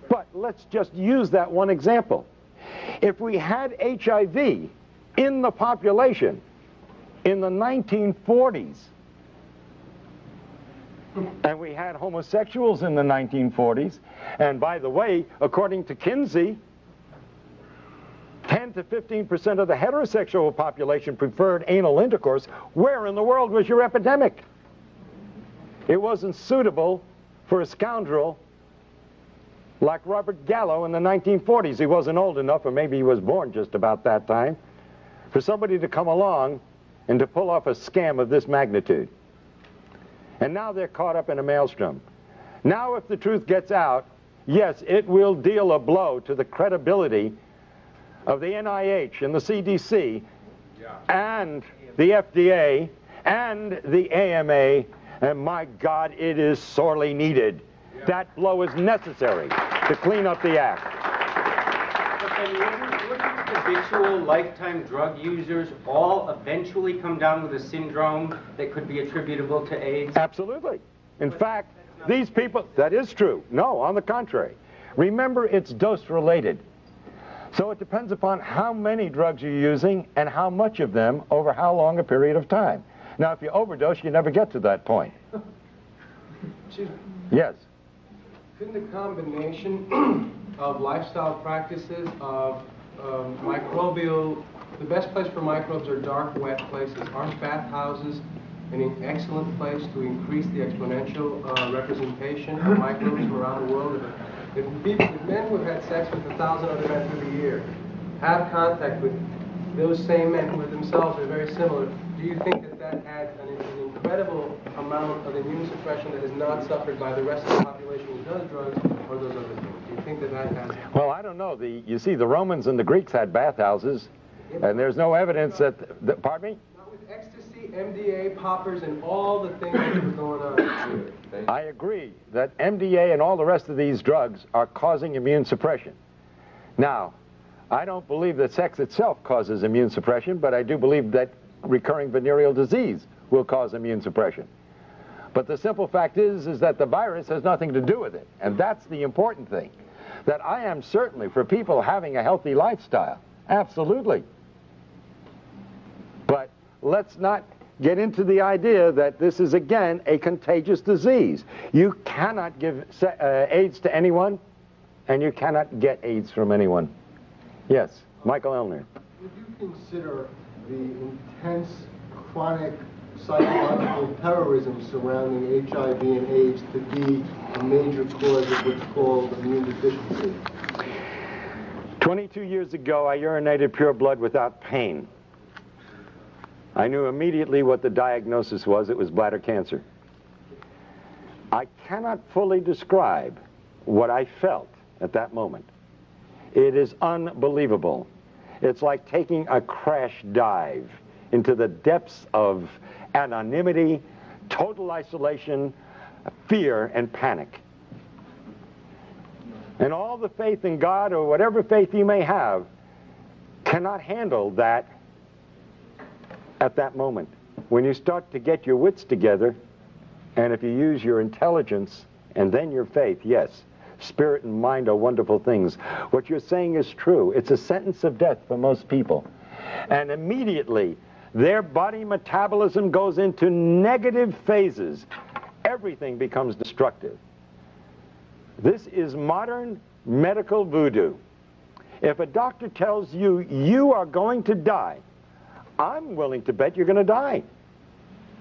B: But let's just use that one example. If we had HIV in the population in the 1940s, and we had homosexuals in the 1940s, and by the way, according to Kinsey, 10 to 15% of the heterosexual population preferred anal intercourse, where in the world was your epidemic? It wasn't suitable for a scoundrel like Robert Gallo in the 1940s. He wasn't old enough, or maybe he was born just about that time, for somebody to come along and to pull off a scam of this magnitude. And now they're caught up in a maelstrom. Now if the truth gets out, yes, it will deal a blow to the credibility of the NIH and the CDC and the FDA, and the AMA, and my God, it is sorely needed.
F: Yeah.
B: That blow is necessary to clean up the act.
F: But then wouldn't habitual lifetime drug users all eventually come down with a syndrome that could be attributable to AIDS?
B: Absolutely. In fact, these people, that is true. No, on the contrary. Remember, it's dose-related. So it depends upon how many drugs you're using and how much of them over how long a period of time. Now, if you overdose, you never get to that point. Yes.
C: Couldn't the combination of lifestyle practices, of microbial, the best place for microbes are dark, wet places. Aren't bathhouses an excellent place to increase the exponential representation of microbes from around the world? If men who have had sex with 1,000 other men through the year have contact with those same men who themselves are very similar, do you think that that adds an incredible amount of immune suppression that is not suffered by the rest of the population who does drugs or those other things? Do you think that that has...
B: Well, I don't know. You see, the Romans and the Greeks had bathhouses, and there's no evidence that pardon me?
C: Not with ecstasy, MDA, poppers, and all the things that were going on.
B: I agree that MDA and all the rest of these drugs are causing immune suppression. Now, I don't believe that sex itself causes immune suppression, but I do believe that recurring venereal disease will cause immune suppression. But the simple fact is that the virus has nothing to do with it. And that's the important thing. That I am certainly for people having a healthy lifestyle. Absolutely. But let's not get into the idea that this is, again, a contagious disease. You cannot give AIDS to anyone, and you cannot get AIDS from anyone. Yes, Michael Elner.
G: Would you consider the intense, chronic psychological terrorism surrounding HIV and AIDS to be a major cause of what's called immune deficiency?
B: 22 years ago, I urinated pure blood without pain. I knew immediately what the diagnosis was. It was bladder cancer. I cannot fully describe what I felt at that moment. It is unbelievable. It's like taking a crash dive into the depths of anonymity, total isolation, fear, and panic. And all the faith in God, or whatever faith you may have, cannot handle that at that moment. When you start to get your wits together, and if you use your intelligence and then your faith, yes, spirit and mind are wonderful things. What you're saying is true. It's a sentence of death for most people. And immediately, their body metabolism goes into negative phases. Everything becomes destructive. This is modern medical voodoo. If a doctor tells you, you are going to die, I'm willing to bet you're going to die.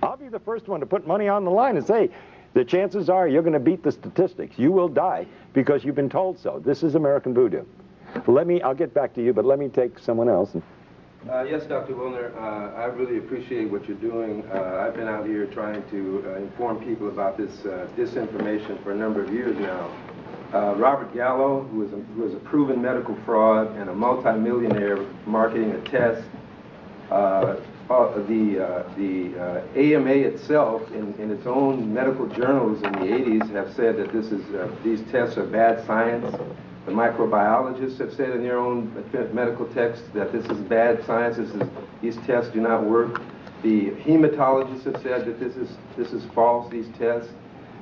B: I'll be the first one to put money on the line and say, the chances are you're going to beat the statistics. You will die because you've been told so. This is American voodoo. I'll get back to you, but let me take someone else.
H: Yes, Dr. Woolner, I really appreciate what you're doing. I've been out here trying to inform people about this disinformation for a number of years now. Robert Gallo, who is a proven medical fraud and a multimillionaire marketing a test, the AMA itself, in its own medical journals in the 80s, have said that these tests are bad science. The microbiologists have said in their own medical texts that this is bad science. These tests do not work. The hematologists have said that this is false. These tests.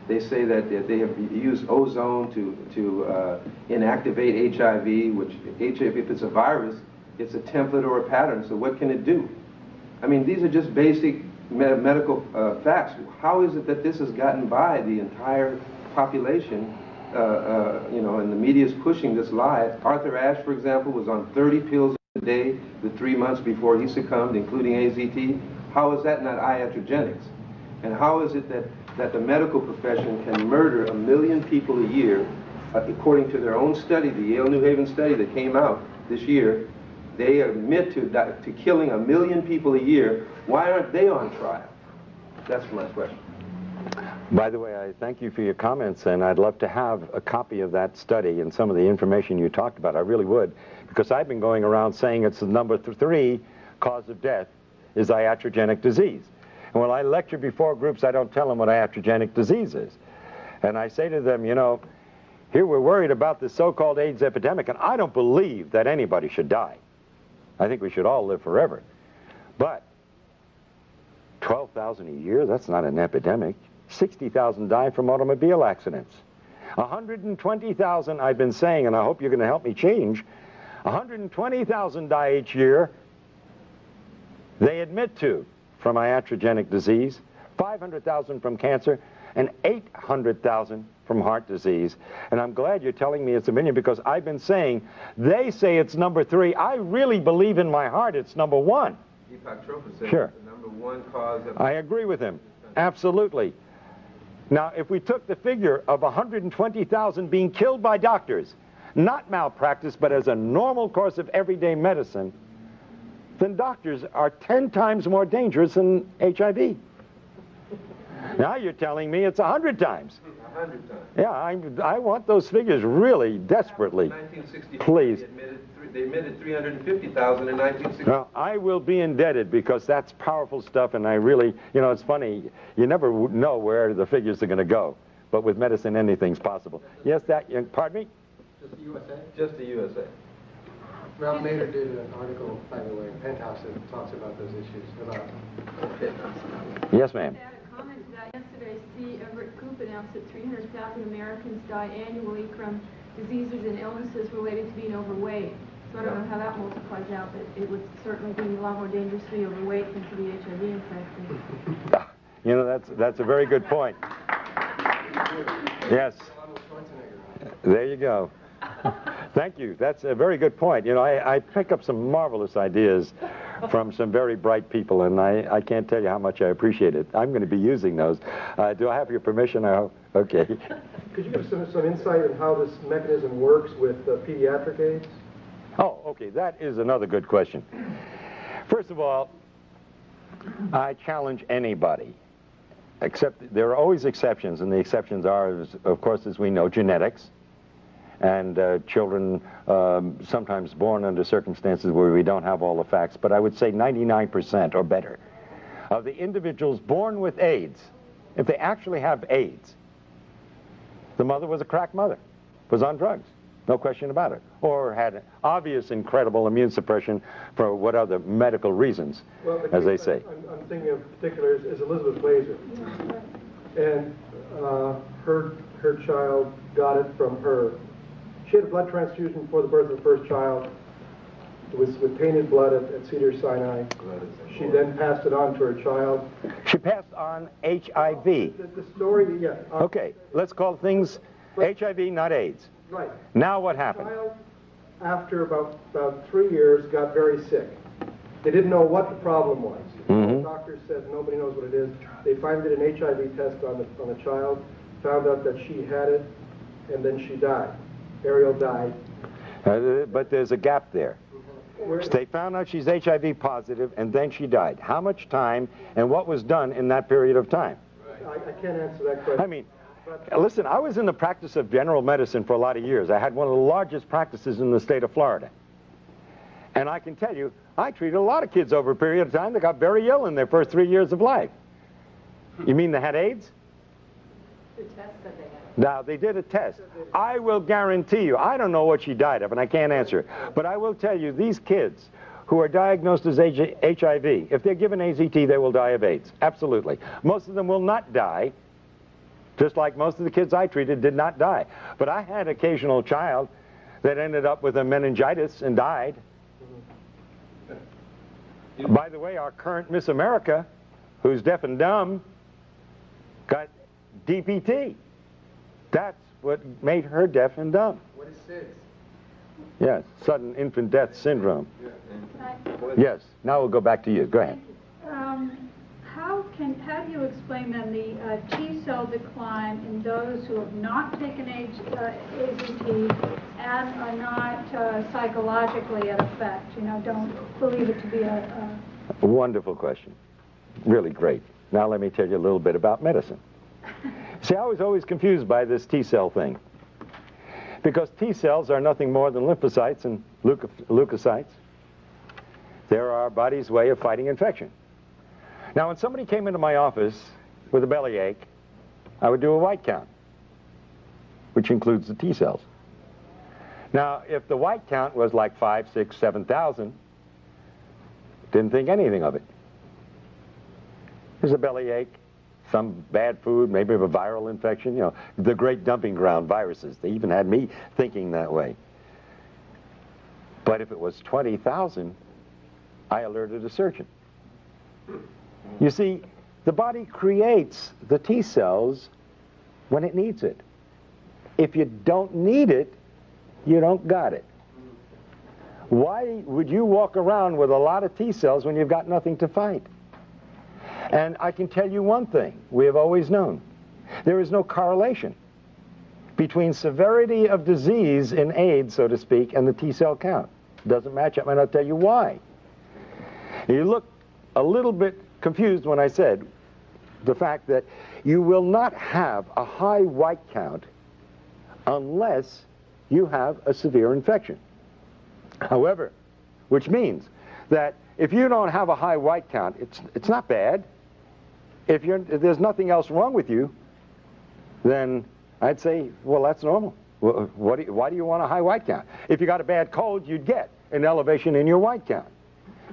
H: They say that they have used ozone to inactivate HIV, which HIV, if it's a virus, it's a template or a pattern. So what can it do? I mean, these are just basic medical facts. How is it that this has gotten by the entire population? And the media is pushing this lie. Arthur Ashe, for example, was on 30 pills a day the 3 months before he succumbed, including AZT. How is that not iatrogenics? And how is it that the medical profession can murder 1 million people a year, according to their own study, the Yale New Haven study that came out this year? They admit to killing 1 million people a year. Why aren't they on trial? That's my question.
B: By the way, I thank you for your comments, and I'd love to have a copy of that study and some of the information you talked about. I really would, because I've been going around saying it's the number 3 cause of death is iatrogenic disease. And when I lecture before groups, I don't tell them what iatrogenic disease is. And I say to them, you know, here we're worried about this so-called AIDS epidemic, and I don't believe that anybody should die. I think we should all live forever. But 12,000 a year, that's not an epidemic. 60,000 die from automobile accidents. 120,000, I've been saying, and I hope you're going to help me change, 120,000 die each year, they admit to, from iatrogenic disease, 500,000 from cancer, and 800,000 from heart disease. And I'm glad you're telling me it's a million, because I've been saying, they say it's number 3. I really believe in my heart it's number 1.
H: Deepak Chopra said
B: Sure.
H: it's the number 1 cause of...
B: I agree with him. Absolutely. Now, if we took the figure of 120,000 being killed by doctors, not malpractice, but as a normal course of everyday medicine, then doctors are 10 times more dangerous than HIV. Now you're telling me it's 100 times.
H: 100 times.
B: Yeah, I want those figures really desperately.
H: In 1964,
B: Please.
H: They admitted 350,000 in 1964.
B: Well, I will be indebted, because that's powerful stuff, and I really, you know, it's funny, you never know where the figures are going to go, but with medicine anything's possible. Yes, pardon me?
C: Just the USA?
H: Just the USA.
C: Ralph Nader did an article, by the way, in Penthouse that talks about those issues.
B: Yes, ma'am.
I: To add a comment to that, yesterday, C. Everett Koop announced that 300,000 Americans die annually from diseases and illnesses related to being overweight. So I don't know how that multiplies out, but it would certainly be a lot more dangerous to be overweight than to be HIV infected.
B: You know, that's a very good point. Yes. There you go. Thank you. That's a very good point. You know, I pick up some marvelous ideas from some very bright people, and I can't tell you how much I appreciate it. I'm going to be using those. Do I have your permission? Okay.
J: Could you give some insight on how this mechanism works with pediatric AIDS?
B: Oh, okay. That is another good question. First of all, I challenge anybody, except there are always exceptions, and the exceptions are, of course, as we know, genetics. And children sometimes born under circumstances where we don't have all the facts, but I would say 99% or better of the individuals born with AIDS, if they actually have AIDS, the mother was a crack mother, was on drugs, no question about it, or had obvious incredible immune suppression for what other medical reasons, as they say.
J: I'm thinking of particular is Elizabeth Glazer, and her child got it from her. She had a blood transfusion before the birth of the first child. It was with tainted blood at Cedars-Sinai. She then passed it on to her child.
B: She passed on HIV.
J: The story, yeah.
B: Okay, let's call things HIV, not AIDS.
J: Right.
B: Now what happened?
J: The child, after about 3 years, got very sick. They didn't know what the problem was. The doctor said nobody knows what it is. They finally did an HIV test on the child, found out that she had it, and then she died. Ariel died.
B: But there's a gap there. They found out she's HIV positive, and then she died. How much time, and what was done in that period of time?
J: I can't answer that question.
B: I mean, listen, I was in the practice of general medicine for a lot of years. I had one of the largest practices in the state of Florida. And I can tell you, I treated a lot of kids over a period of time that got very ill in their first 3 years of life. You mean they had AIDS?
I: The test that they had.
B: Now, they did a test. I will guarantee you, I don't know what she died of, and I can't answer. But I will tell you, these kids who are diagnosed as HIV, if they're given AZT, they will die of AIDS. Absolutely. Most of them will not die, just like most of the kids I treated did not die. But I had an occasional child that ended up with a meningitis and died. By the way, our current Miss America, who's deaf and dumb, got DPT. That's what made her deaf and dumb.
C: What is SIDS?
B: Yes, sudden infant death syndrome. Yes, now we'll go back to you. Go ahead.
E: How do you explain then the T-cell decline in those who have not taken AZT and are not psychologically at effect, you know, don't believe it to be a...
B: Wonderful question. Really great. Now let me tell you a little bit about medicine. See, I was always confused by this T-cell thing, because T-cells are nothing more than lymphocytes and leukocytes. They're our body's way of fighting infection. Now, when somebody came into my office with a bellyache, I would do a white count, which includes the T cells. Now, if the white count was like 5, 6, 7,000, didn't think anything of it. There's a bellyache, some bad food, maybe a viral infection, you know, the great dumping ground viruses. They even had me thinking that way. But if it was 20,000, I alerted a surgeon. You see, the body creates the T cells when it needs it. If you don't need it, you don't got it. Why would you walk around with a lot of T cells when you've got nothing to fight? And I can tell you one thing we have always known. There is no correlation between severity of disease in AIDS, so to speak, and the T cell count. It doesn't match up, and I'll tell you why. You look a little bit confused when I said the fact that you will not have a high white count unless you have a severe infection. However, which means that if you don't have a high white count, it's not bad. If there's nothing else wrong with you, then I'd say, well, that's normal. Well, why do you want a high white count? If you got a bad cold, you'd get an elevation in your white count.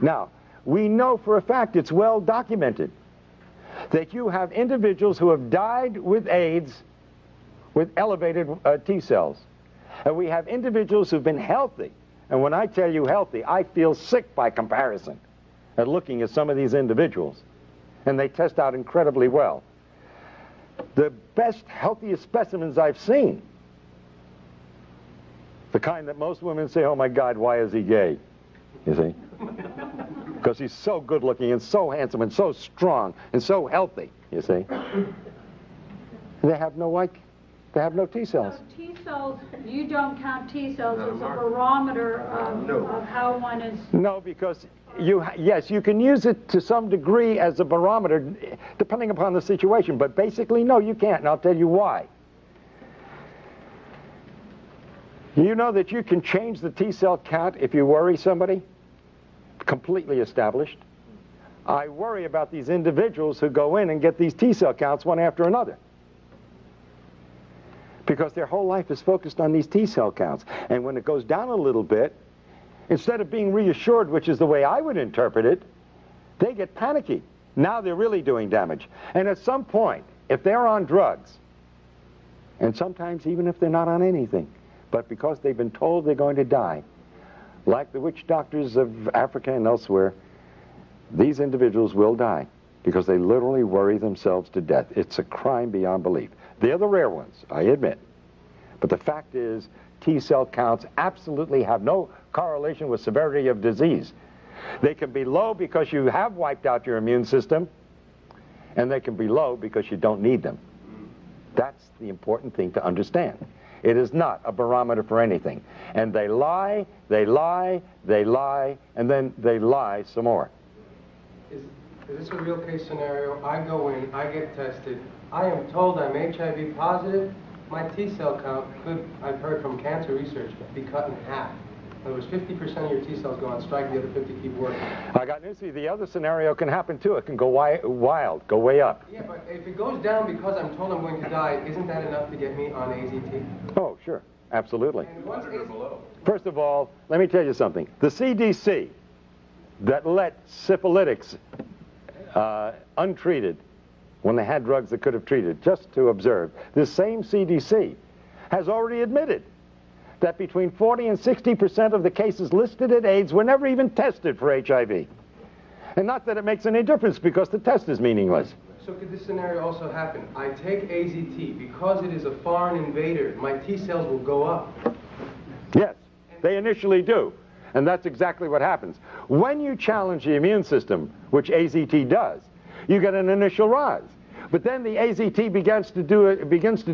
B: Now, we know for a fact, it's well documented, that you have individuals who have died with AIDS with elevated T cells. And we have individuals who've been healthy. And when I tell you healthy, I feel sick by comparison at looking at some of these individuals. And they test out incredibly well. The best, healthiest specimens I've seen, the kind that most women say, oh my God, why is he gay? You see? Because he's so good looking and so handsome and so strong and so healthy, you see? They have no white, they have no T cells.
E: So T cells, you don't count T cells as a barometer of how one is...
B: No, because yes, you can use it to some degree as a barometer, depending upon the situation, but basically, no, you can't, and I'll tell you why. You know that you can change the T cell count if you worry somebody? Completely established. I worry about these individuals who go in and get these T cell counts one after another, because their whole life is focused on these T cell counts. And when it goes down a little bit, instead of being reassured, which is the way I would interpret it, they get panicky. Now they're really doing damage. And at some point, if they're on drugs, and sometimes even if they're not on anything, but because they've been told they're going to die, like the witch doctors of Africa and elsewhere, these individuals will die because they literally worry themselves to death. It's a crime beyond belief. They're the rare ones, I admit. But the fact is, T cell counts absolutely have no correlation with severity of disease. They can be low because you have wiped out your immune system, and they can be low because you don't need them. That's the important thing to understand. It is not a barometer for anything. And they lie, they lie, they lie, and then they lie some more.
C: Is this a real case scenario? I go in, I get tested, I am told I'm HIV positive, my T cell count could, I've heard from cancer research, be cut in half. In other words, 50% of your T cells go on strike, the other 50 keep working.
B: I got news for you. The other scenario can happen too. It can go wild, go way up.
C: Yeah, but if it goes down because I'm told I'm going to die, isn't that enough to get me on AZT?
B: Oh, sure. Absolutely.
C: And once
B: First of all, let me tell you something. The CDC that let syphilitics untreated when they had drugs that could have treated, just to observe, this same CDC has already admitted that between 40 and 60% of the cases listed at AIDS were never even tested for HIV. And not that it makes any difference, because the test is meaningless.
C: So could this scenario also happen? I take AZT, because it is a foreign invader, my T cells will go up.
B: Yes, they initially do. And that's exactly what happens. When you challenge the immune system, which AZT does, you get an initial rise. But then the AZT begins to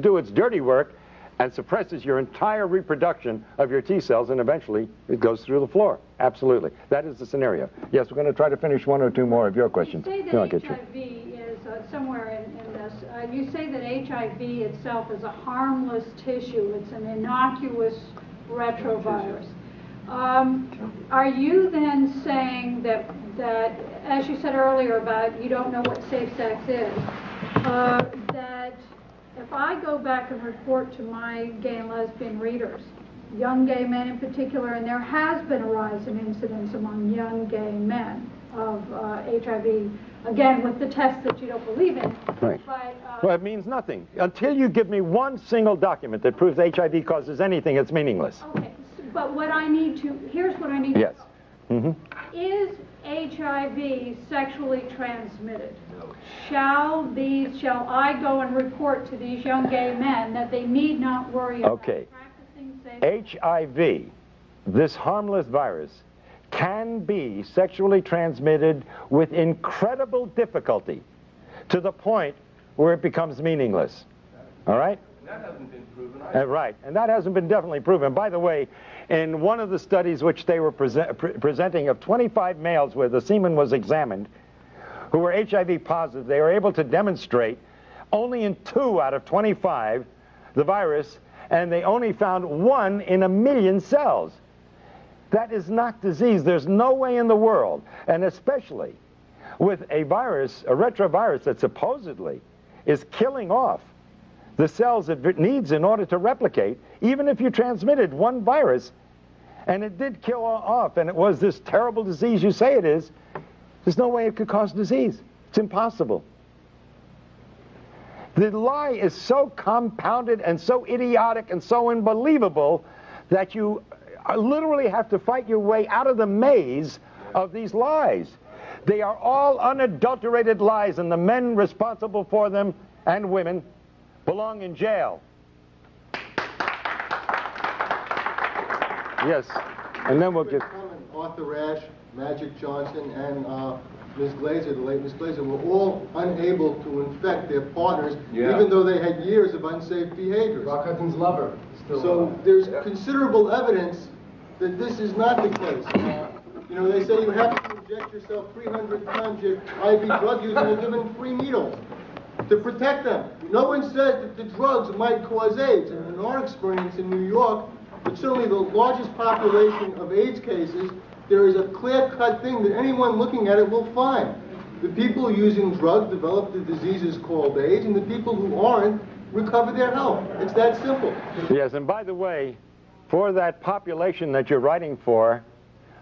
B: do its dirty work and suppresses your entire reproduction of your T cells, and eventually it goes through the floor. Absolutely. That is the scenario. Yes, we're going to try to finish one or two more of your questions.
E: You say that HIV is somewhere in this. You say that HIV itself is a harmless tissue. It's an innocuous retrovirus. Are you then saying that that, as you said earlier about you don't know what safe sex is, that if I go back and report to my gay and lesbian readers, young gay men in particular, and there has been a rise in incidence among young gay men of HIV, again, with the tests that you don't believe in.
B: Right.
E: But,
B: Well, it means nothing. Until you give me one single document that proves HIV causes anything, it's meaningless.
E: okay, but what I need to, here's what I need
B: Yes.
E: to know. Is HIV sexually transmitted? Shall I go and report to these young gay men that they need not worry about practicing safe?
B: HIV, this harmless virus, can be sexually transmitted with incredible difficulty to the point where it becomes meaningless. All right?
A: And that hasn't been proven.
B: Right, and that hasn't been definitely proven. By the way, in one of the studies which they were presenting of 25 males where the semen was examined, who were HIV positive, they were able to demonstrate only in 2 out of 25 the virus, and they only found 1 in 1,000,000 cells. That is not disease. There's no way in the world, and especially with a virus, a retrovirus that supposedly is killing off the cells it needs in order to replicate, even if you transmitted 1 virus, and it did kill off, and it was this terrible disease you say it is, there's no way it could cause disease. It's impossible. The lie is so compounded and so idiotic and so unbelievable that you literally have to fight your way out of the maze of these lies. They are all unadulterated lies, and the men responsible for them, and women, belong in jail. Yes, and then we'll get...
G: Arthur Ashe, Magic Johnson, and Ms. Glazer, the late Ms. Glazer, were all unable to infect their partners, even though they had years of unsafe behavior.
C: Rock Hudson's lover.
G: So there's considerable evidence that this is not the case. You know, they say you have to inject yourself 300 times your IV drug using a given 3 needles to protect them. No one says that the drugs might cause AIDS. And in our experience in New York, but certainly the largest population of AIDS cases, there is a clear-cut thing that anyone looking at it will find. The people using drugs develop the diseases called AIDS, and the people who aren't recover their health. It's that simple.
B: Yes, and by the way, for that population that you're writing for,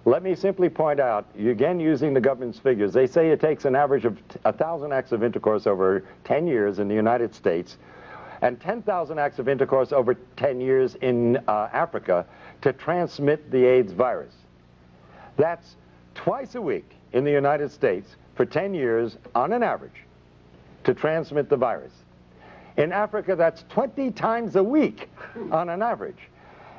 B: let me simply point out, again using the government's figures, they say it takes an average of 1,000 acts of intercourse over 10 years in the United States and 10,000 acts of intercourse over 10 years in Africa to transmit the AIDS virus. That's twice a week in the United States for 10 years on an average to transmit the virus. In Africa, that's 20 times a week on an average.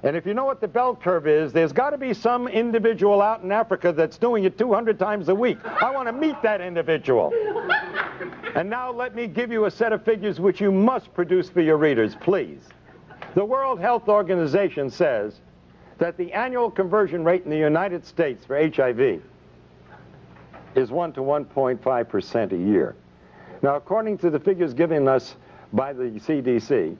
B: And if you know what the bell curve is, there's got to be some individual out in Africa that's doing it 200 times a week. I want to meet that individual. And now let me give you a set of figures which you must produce for your readers, please. The World Health Organization says that the annual conversion rate in the United States for HIV is 1 to 1.5% a year. Now, according to the figures given us by the CDC,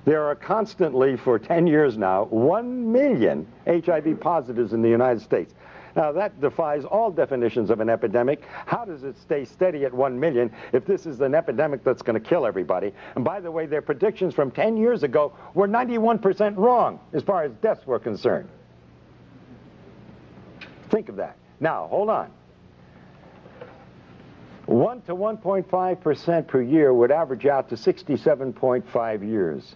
B: there are constantly, for 10 years now, 1 million HIV positives in the United States. Now, that defies all definitions of an epidemic. How does it stay steady at 1 million if this is an epidemic that's going to kill everybody? And by the way, their predictions from 10 years ago were 91% wrong as far as deaths were concerned. Think of that. Now, hold on. 1 to 1.5% per year would average out to 67.5 years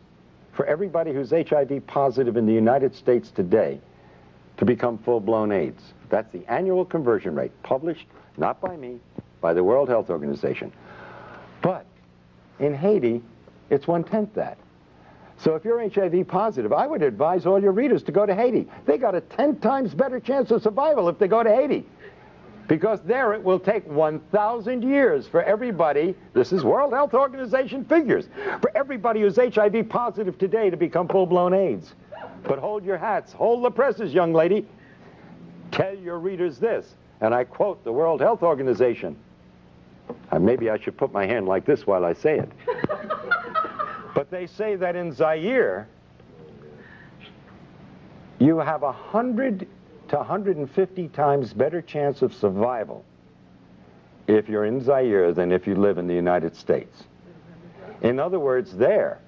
B: for everybody who's HIV positive in the United States today to become full-blown AIDS. That's the annual conversion rate, published not by me, by the World Health Organization. But in Haiti, it's 1/10 that. So if you're HIV positive, I would advise all your readers to go to Haiti. They got a 10 times better chance of survival if they go to Haiti. Because there it will take 1,000 years for everybody, this is World Health Organization figures, for everybody who's HIV positive today to become full-blown AIDS. But hold your hats, hold the presses, young lady. Tell your readers this, and I quote the World Health Organization. Maybe I should put my hand like this while I say it. But they say that in Zaire, you have 100 to 150 times better chance of survival if you're in Zaire than if you live in the United States. In other words, there,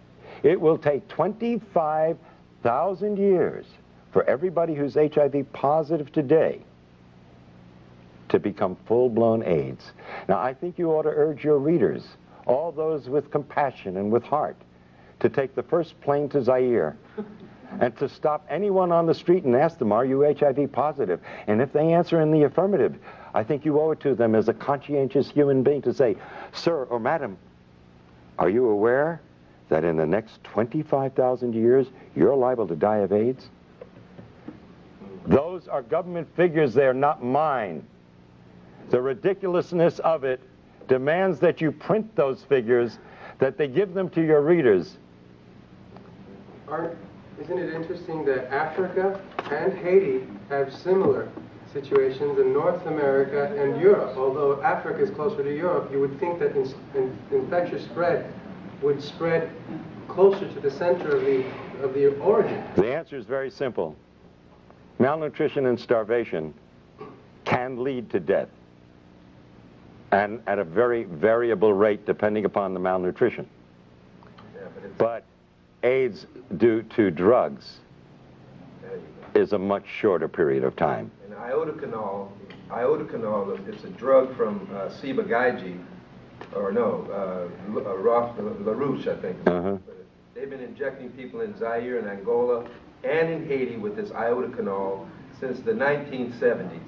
B: it will take 25,000 years for everybody who's HIV positive today to become full-blown AIDS. Now, I think you ought to urge your readers, all those with compassion and with heart, to take the first plane to Zaire and to stop anyone on the street and ask them, are you HIV positive? And if they answer in the affirmative, I think you owe it to them as a conscientious human being to say, sir or madam, are you aware that in the next 25,000 years, you're liable to die of AIDS? Those are government figures, they're not mine. The ridiculousness of it demands that you print those figures, that they give them to your readers.
C: Isn't it interesting that Africa and Haiti have similar situations in North America and Europe? Although Africa is closer to Europe, you would think that infectious spread would spread closer to the center of the origin.
B: The answer is very simple. Malnutrition and starvation can lead to death, and at a very variable rate depending upon the malnutrition. But AIDS due to drugs is a much shorter period of time.
H: And iodocanol, it's a drug from Ciba-Geigy, or no, LaRouche, I think. They've been injecting people in Zaire and Angola and in Haiti with this iodocanol since the 1970s.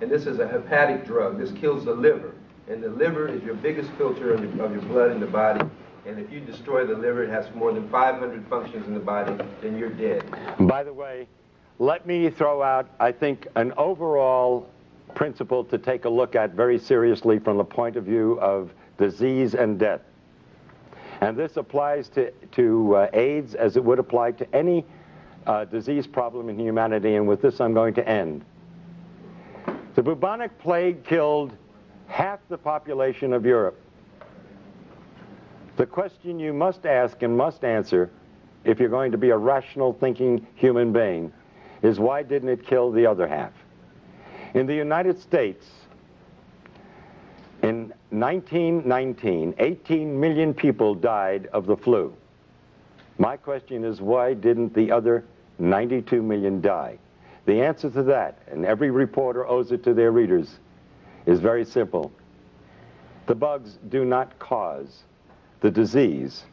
H: And this is a hepatic drug. This kills the liver. And the liver is your biggest filter of your blood in the body. And if you destroy the liver, it has more than 500 functions in the body, then you're dead.
B: By the way, let me throw out, I think, an overall principle to take a look at very seriously from the point of view of disease and death. And this applies to AIDS as it would apply to any disease problem in humanity, and with this I'm going to end. The bubonic plague killed half the population of Europe. The question you must ask and must answer, if you're going to be a rational thinking human being, is why didn't it kill the other half? In the United States, in 1919, 18 million people died of the flu. My question is, why didn't the other 92 million die? The answer to that, and every reporter owes it to their readers, is very simple. The bugs do not cause the disease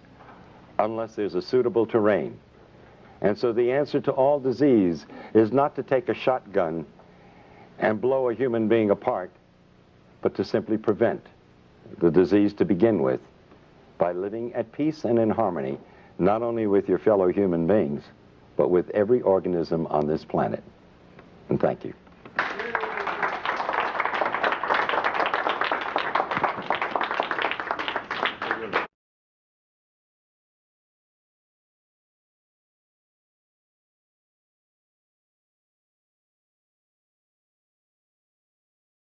B: unless there's a suitable terrain. And so the answer to all disease is not to take a shotgun and blow a human being apart, but to simply prevent the disease to begin with by living at peace and in harmony, not only with your fellow human beings, but with every organism on this planet. And thank you.